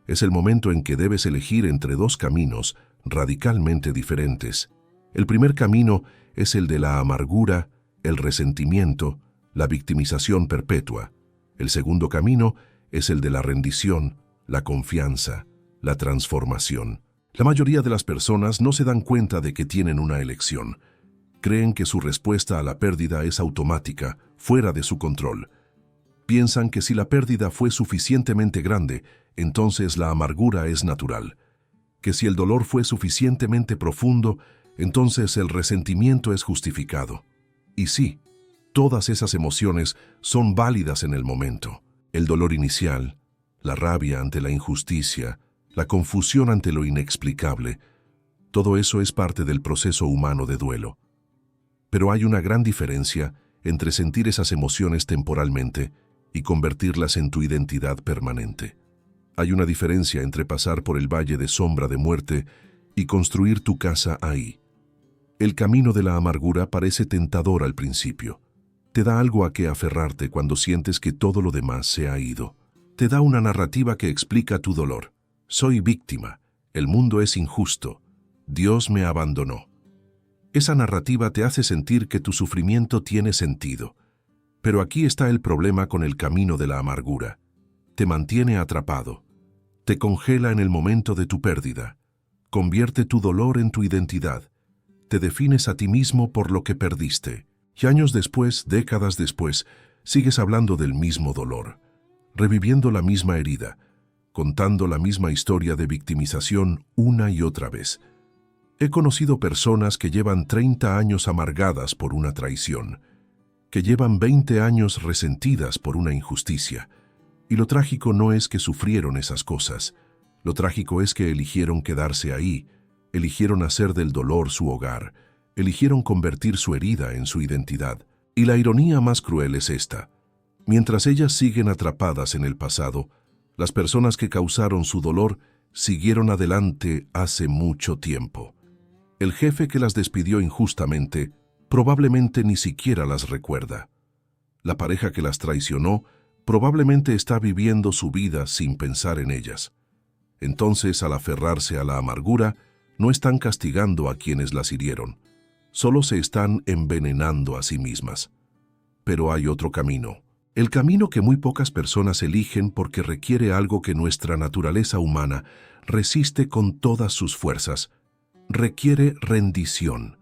Es el momento en que debes elegir entre dos caminos radicalmente diferentes. El primer camino es el de la amargura, el resentimiento, la victimización perpetua. El segundo camino es el de la rendición, la confianza, la transformación. La mayoría de las personas no se dan cuenta de que tienen una elección. Creen que su respuesta a la pérdida es automática, fuera de su control. Piensan que si la pérdida fue suficientemente grande, entonces la amargura es natural. Que si el dolor fue suficientemente profundo, entonces el resentimiento es justificado. Y sí, todas esas emociones son válidas en el momento. El dolor inicial, la rabia ante la injusticia, la confusión ante lo inexplicable, todo eso es parte del proceso humano de duelo. Pero hay una gran diferencia entre sentir esas emociones temporalmente y convertirlas en tu identidad permanente. Hay una diferencia entre pasar por el valle de sombra de muerte y construir tu casa ahí. El camino de la amargura parece tentador al principio. Te da algo a qué aferrarte cuando sientes que todo lo demás se ha ido. Te da una narrativa que explica tu dolor. Soy víctima, el mundo es injusto, Dios me abandonó. Esa narrativa te hace sentir que tu sufrimiento tiene sentido. Pero aquí está el problema con el camino de la amargura. Te mantiene atrapado. Te congela en el momento de tu pérdida. Convierte tu dolor en tu identidad. Te defines a ti mismo por lo que perdiste. Y años después, décadas después, sigues hablando del mismo dolor, reviviendo la misma herida, contando la misma historia de victimización una y otra vez. He conocido personas que llevan 30 años amargadas por una traición, que llevan 20 años resentidas por una injusticia. Y lo trágico no es que sufrieron esas cosas. Lo trágico es que eligieron quedarse ahí, eligieron hacer del dolor su hogar, eligieron convertir su herida en su identidad. Y la ironía más cruel es esta. Mientras ellas siguen atrapadas en el pasado, las personas que causaron su dolor siguieron adelante hace mucho tiempo. El jefe que las despidió injustamente probablemente ni siquiera las recuerda. La pareja que las traicionó probablemente está viviendo su vida sin pensar en ellas. Entonces, al aferrarse a la amargura, no están castigando a quienes las hirieron, solo se están envenenando a sí mismas. Pero hay otro camino. El camino que muy pocas personas eligen porque requiere algo que nuestra naturaleza humana resiste con todas sus fuerzas. Requiere rendición.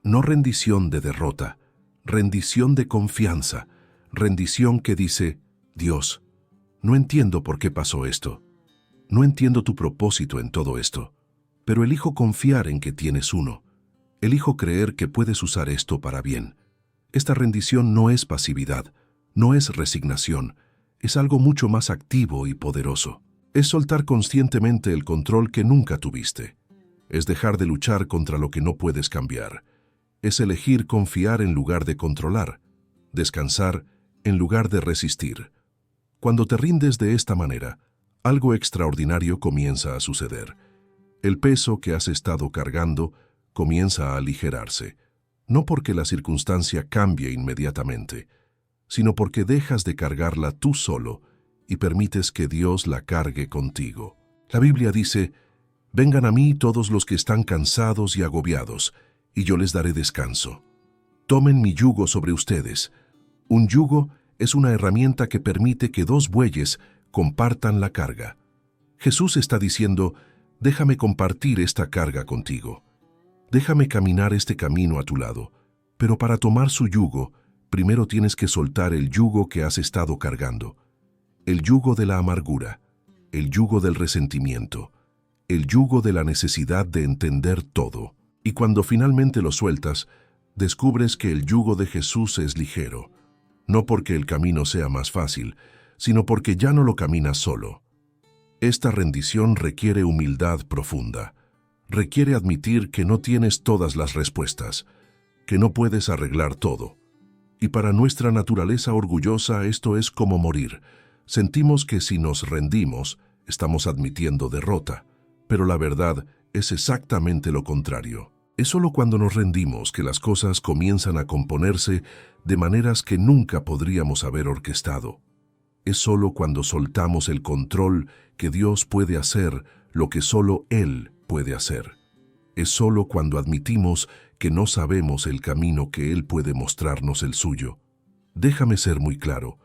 No rendición de derrota, rendición de confianza, rendición que dice, Dios, no entiendo por qué pasó esto. No entiendo tu propósito en todo esto, pero elijo confiar en que tienes uno. Elijo creer que puedes usar esto para bien. Esta rendición no es pasividad, no es resignación, es algo mucho más activo y poderoso. Es soltar conscientemente el control que nunca tuviste. Es dejar de luchar contra lo que no puedes cambiar. Es elegir confiar en lugar de controlar, descansar en lugar de resistir. Cuando te rindes de esta manera, algo extraordinario comienza a suceder. El peso que has estado cargando comienza a aligerarse. no porque la circunstancia cambie inmediatamente, sino porque dejas de cargarla tú solo y permites que Dios la cargue contigo. La Biblia dice: «Vengan a mí todos los que están cansados y agobiados, y yo les daré descanso. Tomen mi yugo sobre ustedes». Un yugo es una herramienta que permite que dos bueyes compartan la carga. Jesús está diciendo: déjame compartir esta carga contigo. Déjame caminar este camino a tu lado. Pero para tomar su yugo, primero tienes que soltar el yugo que has estado cargando. El yugo de la amargura, el yugo del resentimiento, el yugo de la necesidad de entender todo. Y cuando finalmente lo sueltas, descubres que el yugo de Jesús es ligero. No porque el camino sea más fácil, sino porque ya no lo caminas solo. Esta rendición requiere humildad profunda. Requiere admitir que no tienes todas las respuestas, que no puedes arreglar todo. Y para nuestra naturaleza orgullosa esto es como morir. Sentimos que si nos rendimos, estamos admitiendo derrota. Pero la verdad es exactamente lo contrario. Es solo cuando nos rendimos que las cosas comienzan a componerse de maneras que nunca podríamos haber orquestado. Es solo cuando soltamos el control que Dios puede hacer lo que solo Él puede hacer. Es solo cuando admitimos que no sabemos el camino que Él puede mostrarnos el suyo. Déjame ser muy claro.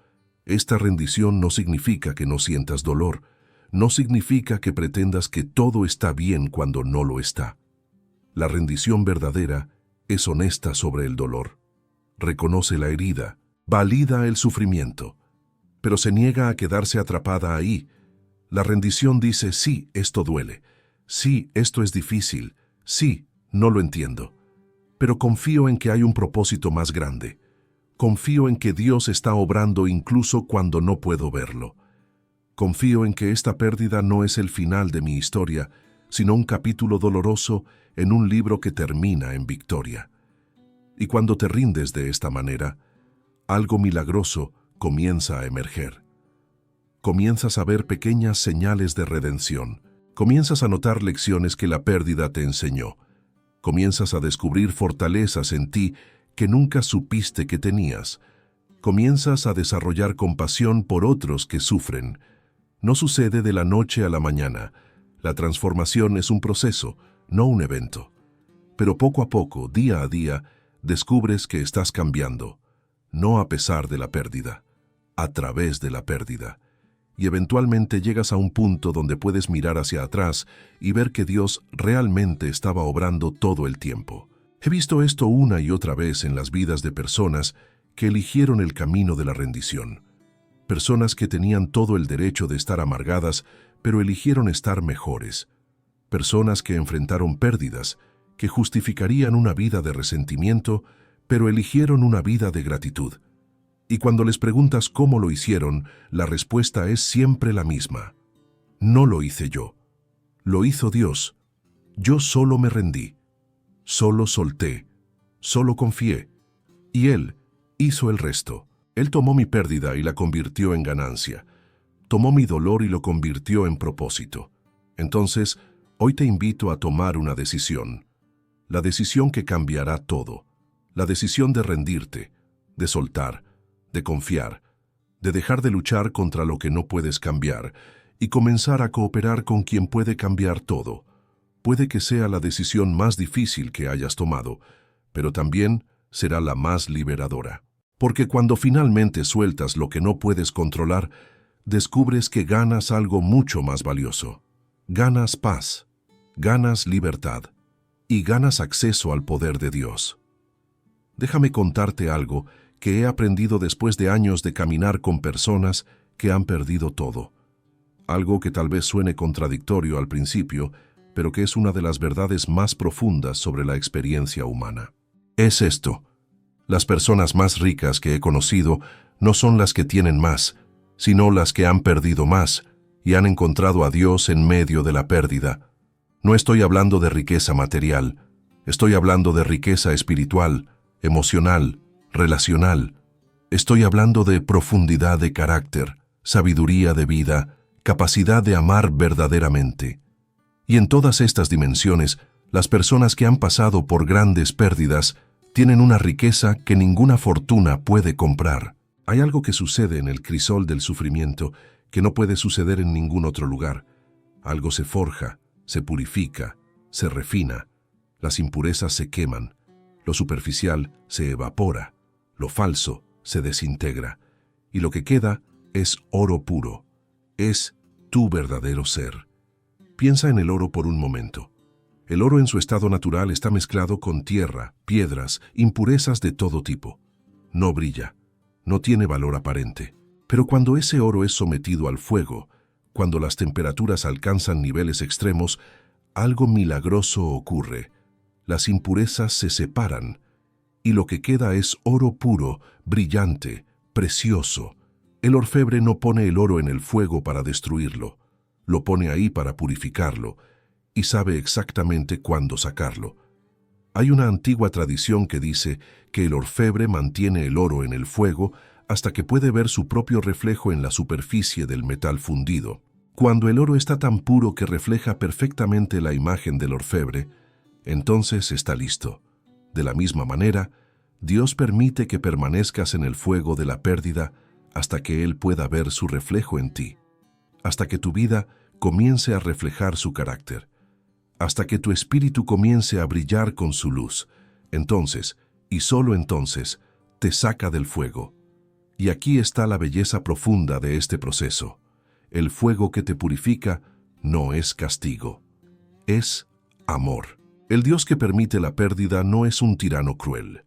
Esta rendición no significa que no sientas dolor. No significa que pretendas que todo está bien cuando no lo está. La rendición verdadera es honesta sobre el dolor. Reconoce la herida, valida el sufrimiento, pero se niega a quedarse atrapada ahí. La rendición dice: sí, esto duele, sí, esto es difícil, sí, no lo entiendo, pero confío en que hay un propósito más grande. Confío en que Dios está obrando incluso cuando no puedo verlo. Confío en que esta pérdida no es el final de mi historia, sino un capítulo doloroso en un libro que termina en victoria. Y cuando te rindes de esta manera, algo milagroso comienza a emerger. Comienzas a ver pequeñas señales de redención. Comienzas a notar lecciones que la pérdida te enseñó. Comienzas a descubrir fortalezas en ti que nunca supiste que tenías. Comienzas a desarrollar compasión por otros que sufren. No sucede de la noche a la mañana. La transformación es un proceso, no un evento. Pero poco a poco, día a día, descubres que estás cambiando, no a pesar de la pérdida, a través de la pérdida. Y eventualmente llegas a un punto donde puedes mirar hacia atrás y ver que Dios realmente estaba obrando todo el tiempo. He visto esto una y otra vez en las vidas de personas que eligieron el camino de la rendición. Personas que tenían todo el derecho de estar amargadas, pero eligieron estar mejores. Personas que enfrentaron pérdidas, que justificarían una vida de resentimiento, pero eligieron una vida de gratitud. Y cuando les preguntas cómo lo hicieron, la respuesta es siempre la misma. No lo hice yo. Lo hizo Dios. Yo solo me rendí. Solo solté. Solo confié. Y Él hizo el resto. Él tomó mi pérdida y la convirtió en ganancia. Tomó mi dolor y lo convirtió en propósito. Entonces, hoy te invito a tomar una decisión. La decisión que cambiará todo. La decisión de rendirte, de soltar, de confiar, de dejar de luchar contra lo que no puedes cambiar y comenzar a cooperar con quien puede cambiar todo. Puede que sea la decisión más difícil que hayas tomado, pero también será la más liberadora. Porque cuando finalmente sueltas lo que no puedes controlar, descubres que ganas algo mucho más valioso. Ganas paz, ganas libertad y ganas acceso al poder de Dios. Déjame contarte algo que he aprendido después de años de caminar con personas que han perdido todo. Algo que tal vez suene contradictorio al principio, pero que es una de las verdades más profundas sobre la experiencia humana. Es esto: las personas más ricas que he conocido no son las que tienen más, sino las que han perdido más y han encontrado a Dios en medio de la pérdida. No estoy hablando de riqueza material, estoy hablando de riqueza espiritual, emocional, relacional. Estoy hablando de profundidad de carácter, sabiduría de vida, capacidad de amar verdaderamente. Y en todas estas dimensiones, las personas que han pasado por grandes pérdidas Tienen una riqueza que ninguna fortuna puede comprar. Hay algo que sucede en el crisol del sufrimiento que no puede suceder en ningún otro lugar. Algo se forja, se purifica, se refina. Las impurezas se queman. Lo superficial se evapora. Lo falso se desintegra. Y lo que queda es oro puro. Es tu verdadero ser. Piensa en el oro por un momento. El oro en su estado natural está mezclado con tierra, piedras, impurezas de todo tipo. No brilla, no tiene valor aparente. Pero cuando ese oro es sometido al fuego, cuando las temperaturas alcanzan niveles extremos, algo milagroso ocurre. Las impurezas se separan y lo que queda es oro puro, brillante, precioso. El orfebre no pone el oro en el fuego para destruirlo, lo pone ahí para purificarlo y sabe exactamente cuándo sacarlo. Hay una antigua tradición que dice que el orfebre mantiene el oro en el fuego hasta que puede ver su propio reflejo en la superficie del metal fundido. Cuando el oro está tan puro que refleja perfectamente la imagen del orfebre, entonces está listo. De la misma manera, Dios permite que permanezcas en el fuego de la pérdida hasta que Él pueda ver su reflejo en ti, hasta que tu vida comience a reflejar su carácter, hasta que tu espíritu comience a brillar con su luz. Entonces, y solo entonces, te saca del fuego. Y aquí está la belleza profunda de este proceso. El fuego que te purifica no es castigo, es amor. El Dios que permite la pérdida no es un tirano cruel.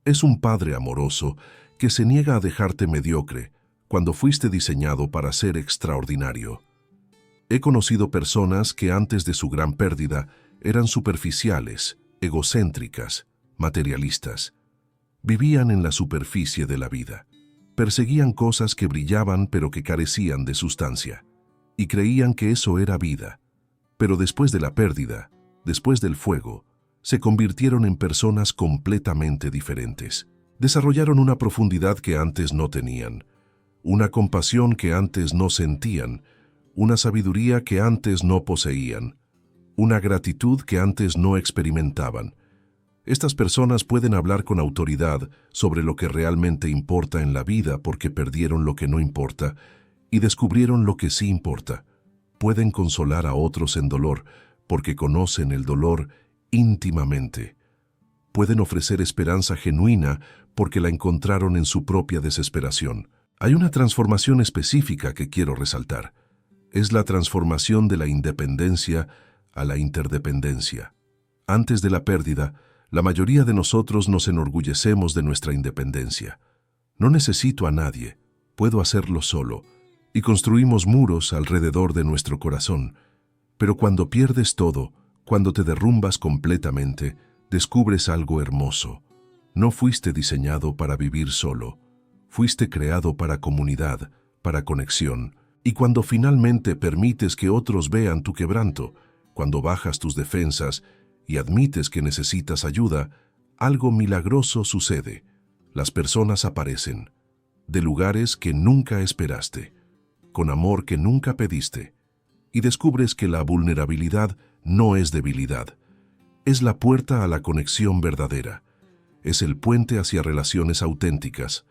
Es un Padre amoroso que se niega a dejarte mediocre cuando fuiste diseñado para ser extraordinario. He conocido personas que antes de su gran pérdida eran superficiales, egocéntricas, materialistas. Vivían en la superficie de la vida. Perseguían cosas que brillaban pero que carecían de sustancia. Y creían que eso era vida. Pero después de la pérdida, después del fuego, se convirtieron en personas completamente diferentes. Desarrollaron una profundidad que antes no tenían, una compasión que antes no sentían, una sabiduría que antes no poseían, una gratitud que antes no experimentaban. Estas personas pueden hablar con autoridad sobre lo que realmente importa en la vida porque perdieron lo que no importa y descubrieron lo que sí importa. Pueden consolar a otros en dolor porque conocen el dolor íntimamente. Pueden ofrecer esperanza genuina porque la encontraron en su propia desesperación. Hay una transformación específica que quiero resaltar. Es la transformación de la independencia a la interdependencia. Antes de la pérdida, la mayoría de nosotros nos enorgullecemos de nuestra independencia. No necesito a nadie, puedo hacerlo solo, y construimos muros alrededor de nuestro corazón. Pero cuando pierdes todo, cuando te derrumbas completamente, descubres algo hermoso. No fuiste diseñado para vivir solo, fuiste creado para comunidad, para conexión. Y cuando finalmente permites que otros vean tu quebranto, cuando bajas tus defensas y admites que necesitas ayuda, algo milagroso sucede. Las personas aparecen, de lugares que nunca esperaste, con amor que nunca pediste, y descubres que la vulnerabilidad no es debilidad. Es la puerta a la conexión verdadera. Es el puente hacia relaciones auténticas.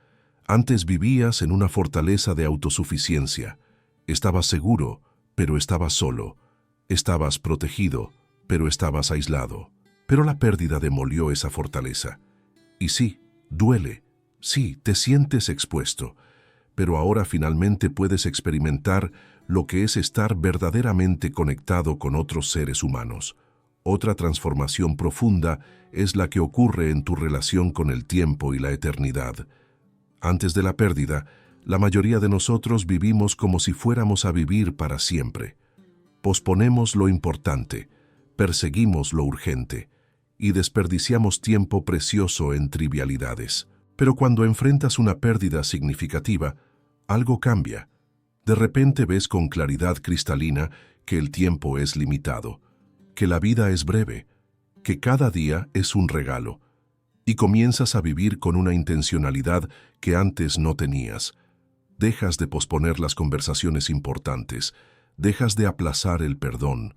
Antes vivías en una fortaleza de autosuficiencia. Estabas seguro, pero estabas solo. Estabas protegido, pero estabas aislado. Pero la pérdida demolió esa fortaleza. Y sí, duele. Sí, te sientes expuesto. Pero ahora finalmente puedes experimentar lo que es estar verdaderamente conectado con otros seres humanos. Otra transformación profunda es la que ocurre en tu relación con el tiempo y la eternidad. Antes de la pérdida, la mayoría de nosotros vivimos como si fuéramos a vivir para siempre. Posponemos lo importante, perseguimos lo urgente y desperdiciamos tiempo precioso en trivialidades. Pero cuando enfrentas una pérdida significativa, algo cambia. De repente ves con claridad cristalina que el tiempo es limitado, que la vida es breve, que cada día es un regalo, y comienzas a vivir con una intencionalidad que antes no tenías. Dejas de posponer las conversaciones importantes, dejas de aplazar el perdón,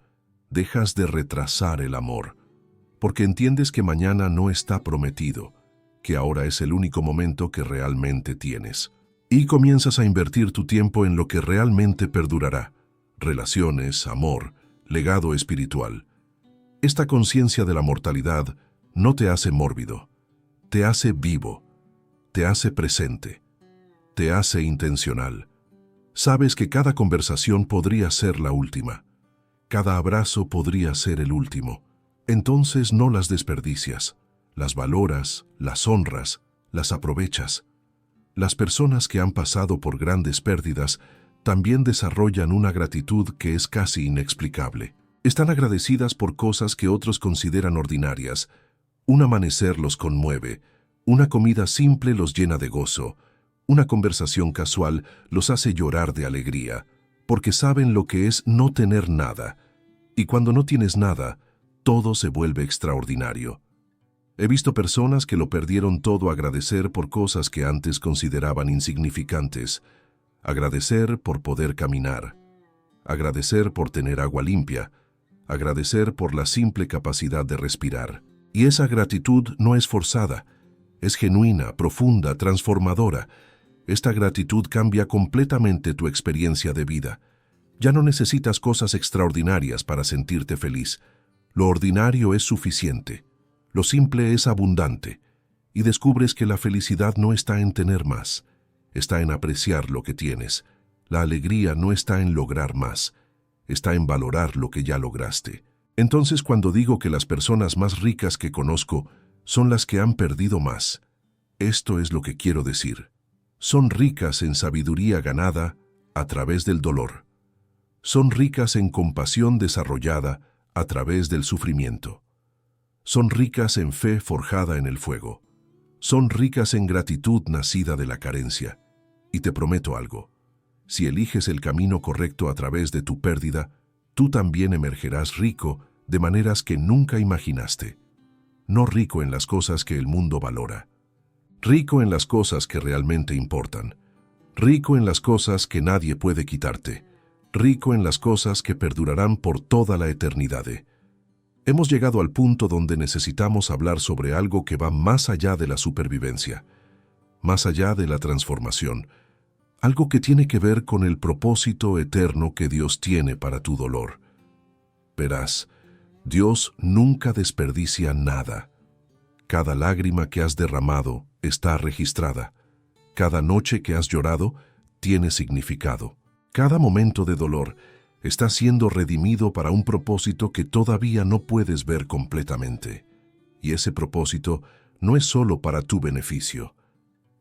dejas de retrasar el amor. porque entiendes que mañana no está prometido, que ahora es el único momento que realmente tienes. Y comienzas a invertir tu tiempo en lo que realmente perdurará: relaciones, amor, legado espiritual. Esta conciencia de la mortalidad no te hace mórbido, te hace vivo, te hace presente, te hace intencional. Sabes que cada conversación podría ser la última, cada abrazo podría ser el último. Entonces no las desperdicias, las valoras, las honras, las aprovechas. Las personas que han pasado por grandes pérdidas también desarrollan una gratitud que es casi inexplicable. Están agradecidas por cosas que otros consideran ordinarias. Un amanecer los conmueve, una comida simple los llena de gozo, una conversación casual los hace llorar de alegría, porque saben lo que es no tener nada. Y cuando no tienes nada, todo se vuelve extraordinario. He visto personas que lo perdieron todo: agradecer por cosas que antes consideraban insignificantes, agradecer por poder caminar, agradecer por tener agua limpia, agradecer por la simple capacidad de respirar. Y esa gratitud no es forzada, es genuina, profunda, transformadora. Esta gratitud cambia completamente tu experiencia de vida. Ya no necesitas cosas extraordinarias para sentirte feliz. Lo ordinario es suficiente. Lo simple es abundante, y descubres que la felicidad no está en tener más, está en apreciar lo que tienes. La alegría no está en lograr más, está en valorar lo que ya lograste. Entonces, cuando digo que las personas más ricas que conozco son las que han perdido más, esto es lo que quiero decir. Son ricas en sabiduría ganada a través del dolor. Son ricas en compasión desarrollada a través del sufrimiento. Son ricas en fe forjada en el fuego. Son ricas en gratitud nacida de la carencia. Y te prometo algo: si eliges el camino correcto a través de tu pérdida, tú también emergerás rico de maneras que nunca imaginaste. No rico en las cosas que el mundo valora. Rico en las cosas que realmente importan. Rico en las cosas que nadie puede quitarte. Rico en las cosas que perdurarán por toda la eternidad. Hemos llegado al punto donde necesitamos hablar sobre algo que va más allá de la supervivencia, más allá de la transformación, algo que tiene que ver con el propósito eterno que Dios tiene para tu dolor. Verás, Dios nunca desperdicia nada. Cada lágrima que has derramado está registrada. Cada noche que has llorado tiene significado. Cada momento de dolor está siendo redimido para un propósito que todavía no puedes ver completamente. Y ese propósito no es solo para tu beneficio,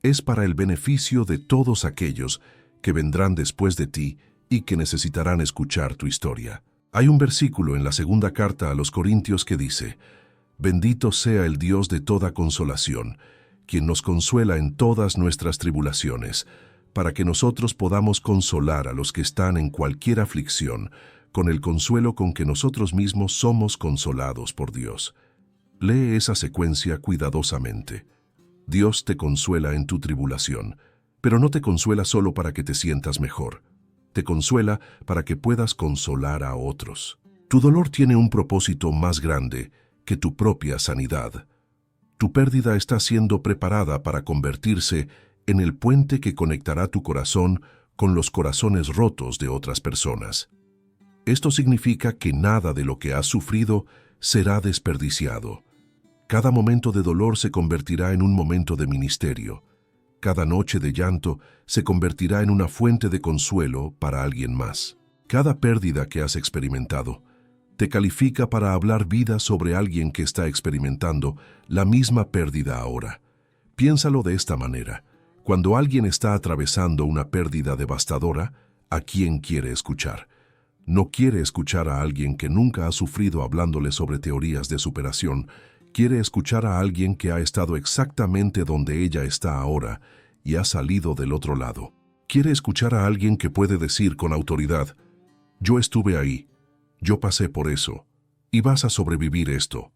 es para el beneficio de todos aquellos que vendrán después de ti y que necesitarán escuchar tu historia. Hay un versículo en la segunda carta a los Corintios que dice: «Bendito sea el Dios de toda consolación, quien nos consuela en todas nuestras tribulaciones, para que nosotros podamos consolar a los que están en cualquier aflicción, con el consuelo con que nosotros mismos somos consolados por Dios». Lee esa secuencia cuidadosamente. Dios te consuela en tu tribulación, pero no te consuela solo para que te sientas mejor. Te consuela para que puedas consolar a otros. Tu dolor tiene un propósito más grande que tu propia sanidad. Tu pérdida está siendo preparada para convertirse en el puente que conectará tu corazón con los corazones rotos de otras personas. Esto significa que nada de lo que has sufrido será desperdiciado. Cada momento de dolor se convertirá en un momento de ministerio. Cada noche de llanto se convertirá en una fuente de consuelo para alguien más. Cada pérdida que has experimentado te califica para hablar vida sobre alguien que está experimentando la misma pérdida ahora. Piénsalo de esta manera. Cuando alguien está atravesando una pérdida devastadora, ¿a quién quiere escuchar? No quiere escuchar a alguien que nunca ha sufrido hablándole sobre teorías de superación. Quiere escuchar a alguien que ha estado exactamente donde ella está ahora y ha salido del otro lado. Quiere escuchar a alguien que puede decir con autoridad: «Yo estuve ahí, yo pasé por eso, y vas a sobrevivir esto».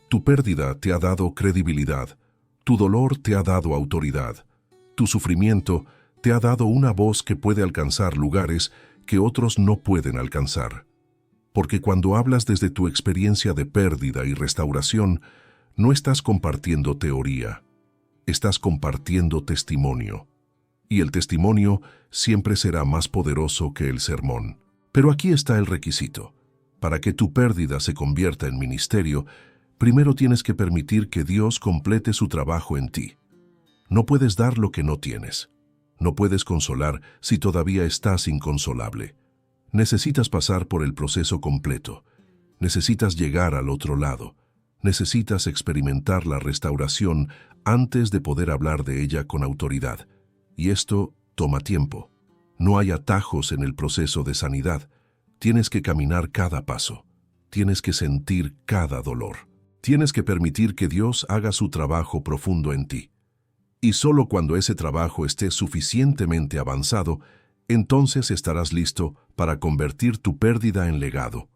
Tu pérdida te ha dado credibilidad, tu dolor te ha dado autoridad, tu sufrimiento te ha dado una voz que puede alcanzar lugares que otros no pueden alcanzar. Porque cuando hablas desde tu experiencia de pérdida y restauración, no estás compartiendo teoría, estás compartiendo testimonio. Y el testimonio siempre será más poderoso que el sermón. Pero aquí está el requisito. Para que tu pérdida se convierta en ministerio, primero tienes que permitir que Dios complete su trabajo en ti. No puedes dar lo que no tienes. No puedes consolar si todavía estás inconsolable. Necesitas pasar por el proceso completo. Necesitas llegar al otro lado. Necesitas experimentar la restauración antes de poder hablar de ella con autoridad. Y esto toma tiempo. No hay atajos en el proceso de sanidad. Tienes que caminar cada paso. Tienes que sentir cada dolor. Tienes que permitir que Dios haga su trabajo profundo en ti. Y solo cuando ese trabajo esté suficientemente avanzado, entonces estarás listo para convertir tu pérdida en legado.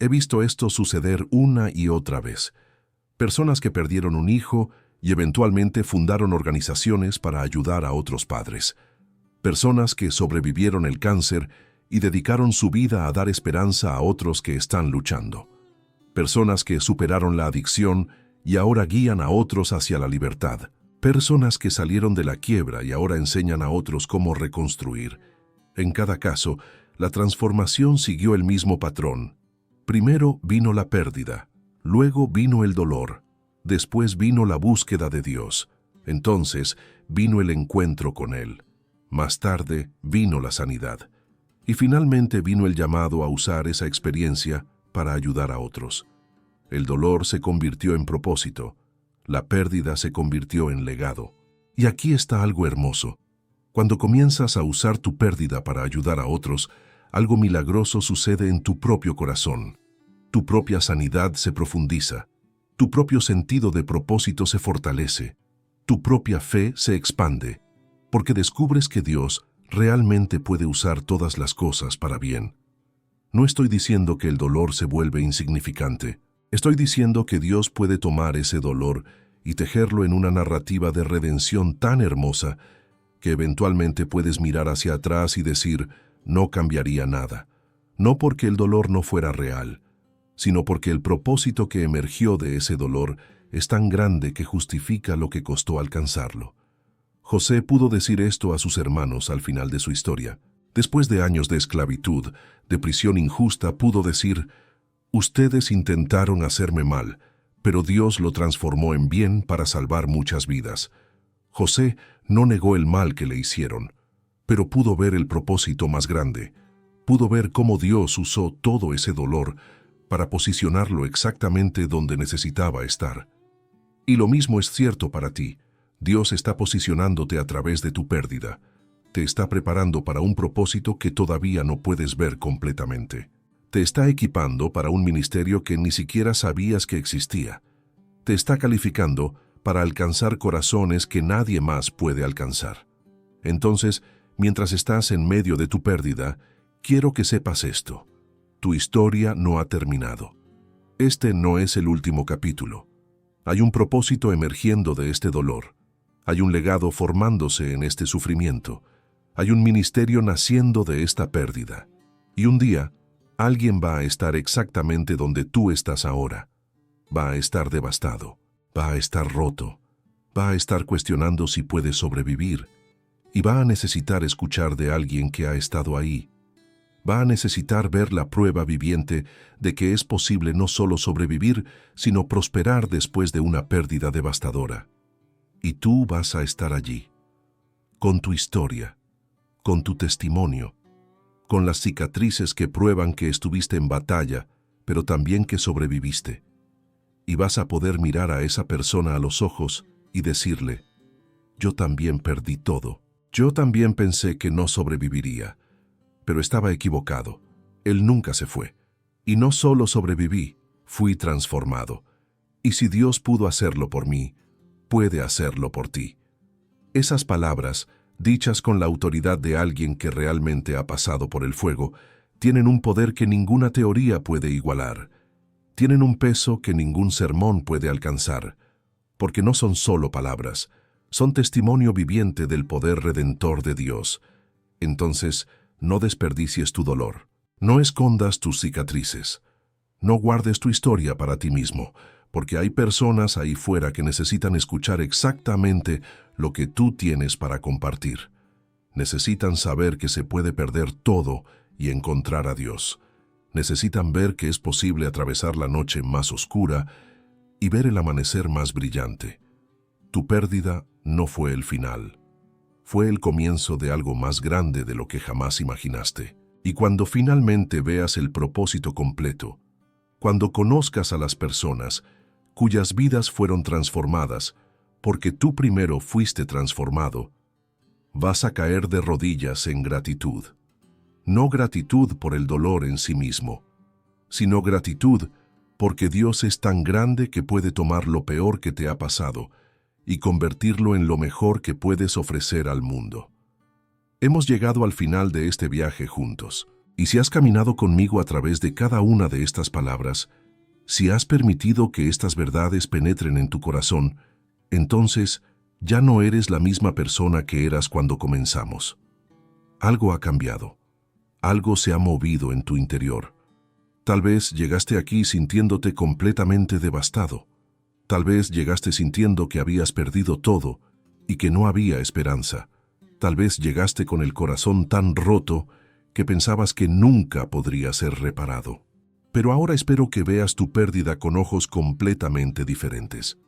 He visto esto suceder una y otra vez. Personas que perdieron un hijo y eventualmente fundaron organizaciones para ayudar a otros padres. Personas que sobrevivieron el cáncer y dedicaron su vida a dar esperanza a otros que están luchando. Personas que superaron la adicción y ahora guían a otros hacia la libertad. Personas que salieron de la quiebra y ahora enseñan a otros cómo reconstruir. En cada caso, la transformación siguió el mismo patrón. Primero vino la pérdida, luego vino el dolor, después vino la búsqueda de Dios, entonces vino el encuentro con Él. Más tarde vino la sanidad. Y finalmente vino el llamado a usar esa experiencia para ayudar a otros. El dolor se convirtió en propósito. La pérdida se convirtió en legado. Y aquí está algo hermoso. Cuando comienzas a usar tu pérdida para ayudar a otros, algo milagroso sucede en tu propio corazón. Tu propia sanidad se profundiza. Tu propio sentido de propósito se fortalece. Tu propia fe se expande. Porque descubres que Dios realmente puede usar todas las cosas para bien. No estoy diciendo que el dolor se vuelve insignificante. Estoy diciendo que Dios puede tomar ese dolor y tejerlo en una narrativa de redención tan hermosa que eventualmente puedes mirar hacia atrás y decir, no cambiaría nada. No porque el dolor no fuera real, sino porque el propósito que emergió de ese dolor es tan grande que justifica lo que costó alcanzarlo. José pudo decir esto a sus hermanos al final de su historia. Después de años de esclavitud, de prisión injusta, pudo decir, ustedes intentaron hacerme mal, pero Dios lo transformó en bien para salvar muchas vidas. José no negó el mal que le hicieron, pero pudo ver el propósito más grande. Pudo ver cómo Dios usó todo ese dolor para posicionarlo exactamente donde necesitaba estar. Y lo mismo es cierto para ti. Dios está posicionándote a través de tu pérdida. Te está preparando para un propósito que todavía no puedes ver completamente. Te está equipando para un ministerio que ni siquiera sabías que existía. Te está calificando para alcanzar corazones que nadie más puede alcanzar. Entonces, mientras estás en medio de tu pérdida, quiero que sepas esto. Tu historia no ha terminado. Este no es el último capítulo. Hay un propósito emergiendo de este dolor. Hay un legado formándose en este sufrimiento. Hay un ministerio naciendo de esta pérdida. Y un día, alguien va a estar exactamente donde tú estás ahora. Va a estar devastado. Va a estar roto. Va a estar cuestionando si puede sobrevivir. Y va a necesitar escuchar de alguien que ha estado ahí. Va a necesitar ver la prueba viviente de que es posible no solo sobrevivir, sino prosperar después de una pérdida devastadora. Y tú vas a estar allí, con tu historia, con tu testimonio, con las cicatrices que prueban que estuviste en batalla, pero también que sobreviviste. Y vas a poder mirar a esa persona a los ojos y decirle, yo también perdí todo. Yo también pensé que no sobreviviría, pero estaba equivocado. Él nunca se fue. Y no solo sobreviví, fui transformado. Y si Dios pudo hacerlo por mí, puede hacerlo por ti. Esas palabras, dichas con la autoridad de alguien que realmente ha pasado por el fuego, tienen un poder que ninguna teoría puede igualar. Tienen un peso que ningún sermón puede alcanzar, porque no son solo palabras, son testimonio viviente del poder redentor de Dios. Entonces, no desperdicies tu dolor. No escondas tus cicatrices. No guardes tu historia para ti mismo, porque hay personas ahí fuera que necesitan escuchar exactamente lo que tú tienes para compartir. Necesitan saber que se puede perder todo y encontrar a Dios. Necesitan ver que es posible atravesar la noche más oscura y ver el amanecer más brillante. Tu pérdida no fue el final. Fue el comienzo de algo más grande de lo que jamás imaginaste. Y cuando finalmente veas el propósito completo, cuando conozcas a las personas cuyas vidas fueron transformadas, porque tú primero fuiste transformado, vas a caer de rodillas en gratitud. No gratitud por el dolor en sí mismo, sino gratitud porque Dios es tan grande que puede tomar lo peor que te ha pasado y convertirlo en lo mejor que puedes ofrecer al mundo. Hemos llegado al final de este viaje juntos, y si has caminado conmigo a través de cada una de estas palabras, si has permitido que estas verdades penetren en tu corazón, entonces ya no eres la misma persona que eras cuando comenzamos. Algo ha cambiado. Algo se ha movido en tu interior. Tal vez llegaste aquí sintiéndote completamente devastado. Tal vez llegaste sintiendo que habías perdido todo y que no había esperanza. Tal vez llegaste con el corazón tan roto que pensabas que nunca podría ser reparado. Pero ahora espero que veas tu pérdida con ojos completamente diferentes.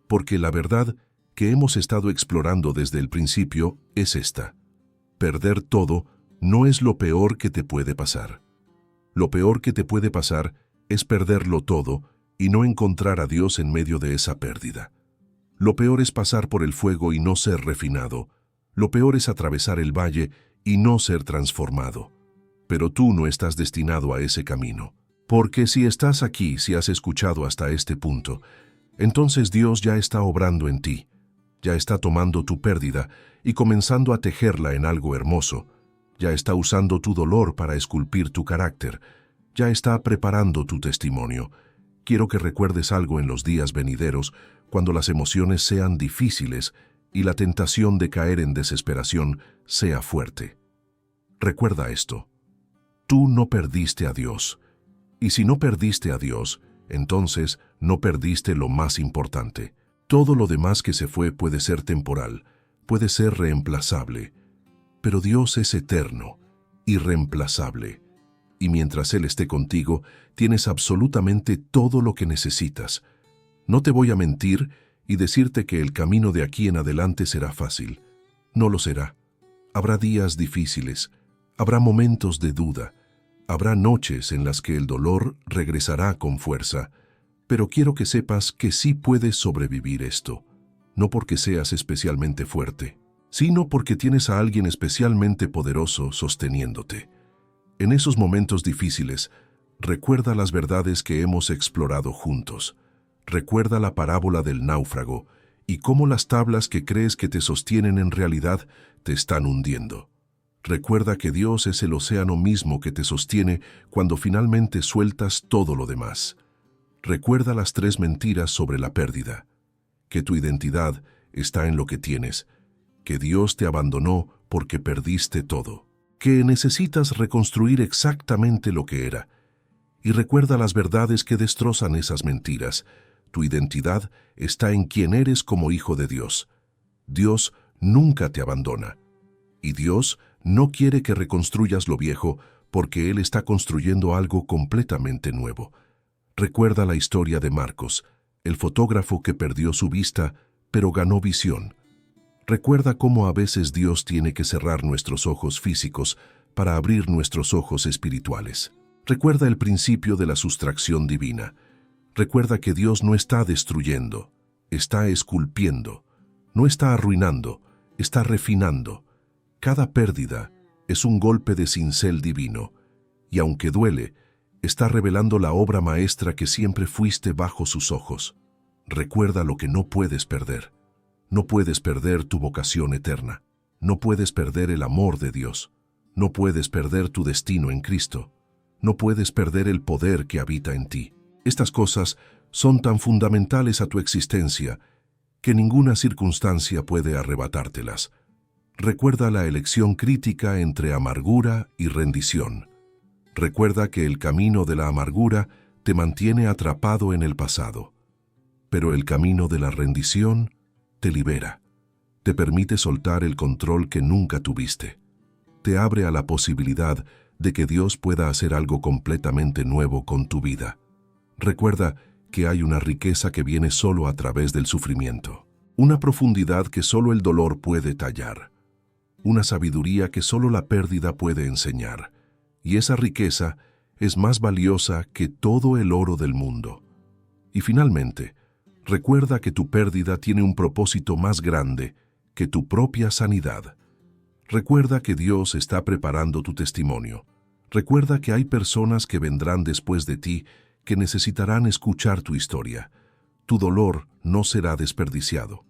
Porque la verdad que hemos estado explorando desde el principio es esta. Perder todo no es lo peor que te puede pasar. Lo peor que te puede pasar es perderlo todo y no encontrar a Dios en medio de esa pérdida. Lo peor es pasar por el fuego y no ser refinado. Lo peor es atravesar el valle y no ser transformado. Pero tú no estás destinado a ese camino. Porque si estás aquí, si has escuchado hasta este punto, entonces Dios ya está obrando en ti. Ya está tomando tu pérdida y comenzando a tejerla en algo hermoso. Ya está usando tu dolor para esculpir tu carácter. Ya está preparando tu testimonio. Quiero que recuerdes algo en los días venideros, cuando las emociones sean difíciles y la tentación de caer en desesperación sea fuerte. Recuerda esto. Tú no perdiste a Dios. Y si no perdiste a Dios, entonces no perdiste lo más importante. Todo lo demás que se fue puede ser temporal, puede ser reemplazable. Pero Dios es eterno, irreemplazable. Y mientras Él esté contigo, tienes absolutamente todo lo que necesitas. No te voy a mentir y decirte que el camino de aquí en adelante será fácil. No lo será. Habrá días difíciles, habrá momentos de duda, habrá noches en las que el dolor regresará con fuerza, pero quiero que sepas que sí puedes sobrevivir esto, no porque seas especialmente fuerte, sino porque tienes a alguien especialmente poderoso sosteniéndote. En esos momentos difíciles, recuerda las verdades que hemos explorado juntos. Recuerda la parábola del náufrago y cómo las tablas que crees que te sostienen en realidad te están hundiendo. Recuerda que Dios es el océano mismo que te sostiene cuando finalmente sueltas todo lo demás. Recuerda las 3 mentiras sobre la pérdida. Que tu identidad está en lo que tienes. Que Dios te abandonó porque perdiste todo. Que necesitas reconstruir exactamente lo que era. Y recuerda las verdades que destrozan esas mentiras. Tu identidad está en quién eres como hijo de Dios. Dios nunca te abandona. Y Dios no quiere que reconstruyas lo viejo porque Él está construyendo algo completamente nuevo. Recuerda la historia de Marcos, el fotógrafo que perdió su vista, pero ganó visión. Recuerda cómo a veces Dios tiene que cerrar nuestros ojos físicos para abrir nuestros ojos espirituales. Recuerda el principio de la sustracción divina. Recuerda que Dios no está destruyendo, está esculpiendo, no está arruinando, está refinando. Cada pérdida es un golpe de cincel divino, y aunque duele, está revelando la obra maestra que siempre fuiste bajo sus ojos. Recuerda lo que no puedes perder. No puedes perder tu vocación eterna. No puedes perder el amor de Dios. No puedes perder tu destino en Cristo. No puedes perder el poder que habita en ti. Estas cosas son tan fundamentales a tu existencia que ninguna circunstancia puede arrebatártelas. Recuerda la elección crítica entre amargura y rendición. Recuerda que el camino de la amargura te mantiene atrapado en el pasado, pero el camino de la rendición te libera, te permite soltar el control que nunca tuviste, te abre a la posibilidad de que Dios pueda hacer algo completamente nuevo con tu vida. Recuerda que hay una riqueza que viene solo a través del sufrimiento, una profundidad que solo el dolor puede tallar, una sabiduría que solo la pérdida puede enseñar, y esa riqueza es más valiosa que todo el oro del mundo. Y finalmente, recuerda que tu pérdida tiene un propósito más grande que tu propia sanidad. Recuerda que Dios está preparando tu testimonio. Recuerda que hay personas que vendrán después de ti que necesitarán escuchar tu historia. Tu dolor no será desperdiciado.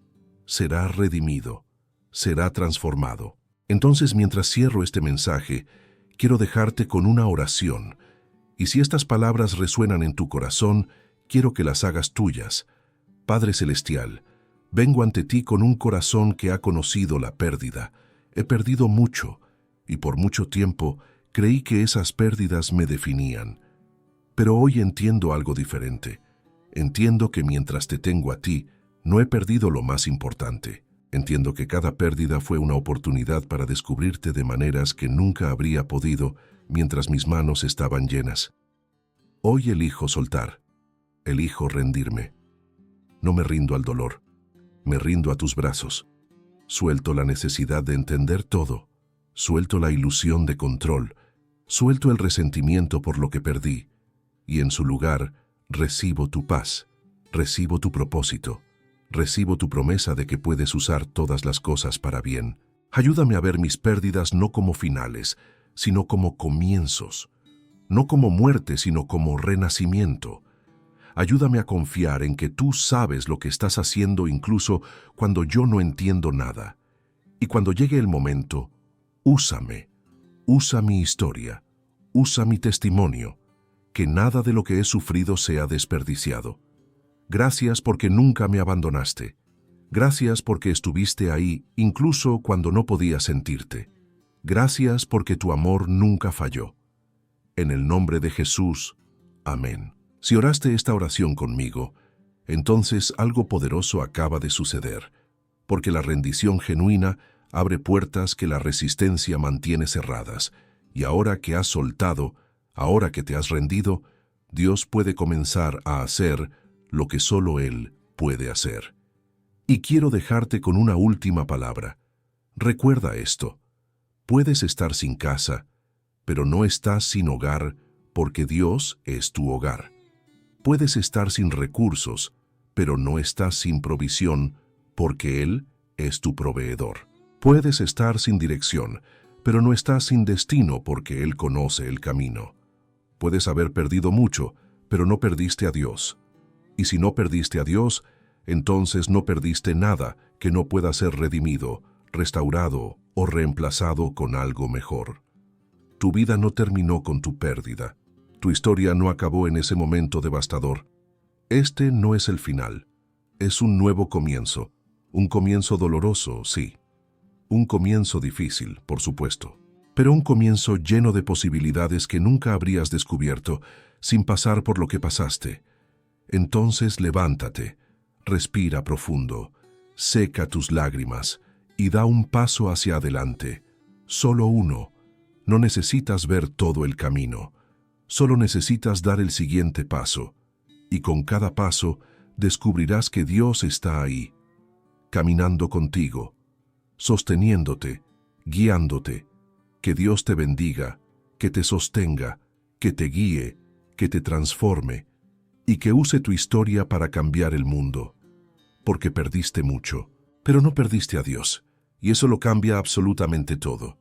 Será redimido. Será transformado. Entonces, mientras cierro este mensaje, quiero dejarte con una oración. Y si estas palabras resuenan en tu corazón, quiero que las hagas tuyas. Padre Celestial, vengo ante ti con un corazón que ha conocido la pérdida. He perdido mucho, y por mucho tiempo creí que esas pérdidas me definían. Pero hoy entiendo algo diferente. Entiendo que mientras te tengo a ti, no he perdido lo más importante. Entiendo que cada pérdida fue una oportunidad para descubrirte de maneras que nunca habría podido mientras mis manos estaban llenas. Hoy elijo soltar, elijo rendirme. No me rindo al dolor, me rindo a tus brazos. Suelto la necesidad de entender todo, suelto la ilusión de control, suelto el resentimiento por lo que perdí, y en su lugar recibo tu paz, recibo tu propósito, recibo tu promesa de que puedes usar todas las cosas para bien. Ayúdame a ver mis pérdidas no como finales, sino como comienzos, no como muerte, sino como renacimiento. Ayúdame a confiar en que tú sabes lo que estás haciendo incluso cuando yo no entiendo nada. Y cuando llegue el momento, úsame, usa mi historia, usa mi testimonio, que nada de lo que he sufrido sea desperdiciado. Gracias porque nunca me abandonaste. Gracias porque estuviste ahí incluso cuando no podía sentirte. Gracias porque tu amor nunca falló. En el nombre de Jesús, amén. Si oraste esta oración conmigo, entonces algo poderoso acaba de suceder, porque la rendición genuina abre puertas que la resistencia mantiene cerradas, y ahora que has soltado, ahora que te has rendido, Dios puede comenzar a hacer lo que solo Él puede hacer. Y quiero dejarte con una última palabra. Recuerda esto: puedes estar sin casa, pero no estás sin hogar, porque Dios es tu hogar. Puedes estar sin recursos, pero no estás sin provisión, porque Él es tu proveedor. Puedes estar sin dirección, pero no estás sin destino, porque Él conoce el camino. Puedes haber perdido mucho, pero no perdiste a Dios. Y si no perdiste a Dios, entonces no perdiste nada que no pueda ser redimido, restaurado o reemplazado con algo mejor. Tu vida no terminó con tu pérdida. Tu historia no acabó en ese momento devastador. Este no es el final. Es un nuevo comienzo. Un comienzo doloroso, sí. Un comienzo difícil, por supuesto. Pero un comienzo lleno de posibilidades que nunca habrías descubierto sin pasar por lo que pasaste. Entonces levántate, respira profundo, seca tus lágrimas y da un paso hacia adelante. Solo uno. No necesitas ver todo el camino. Solo necesitas dar el siguiente paso, y con cada paso descubrirás que Dios está ahí, caminando contigo, sosteniéndote, guiándote. Que Dios te bendiga, que te sostenga, que te guíe, que te transforme, y que use tu historia para cambiar el mundo. Porque perdiste mucho, pero no perdiste a Dios, y eso lo cambia absolutamente todo.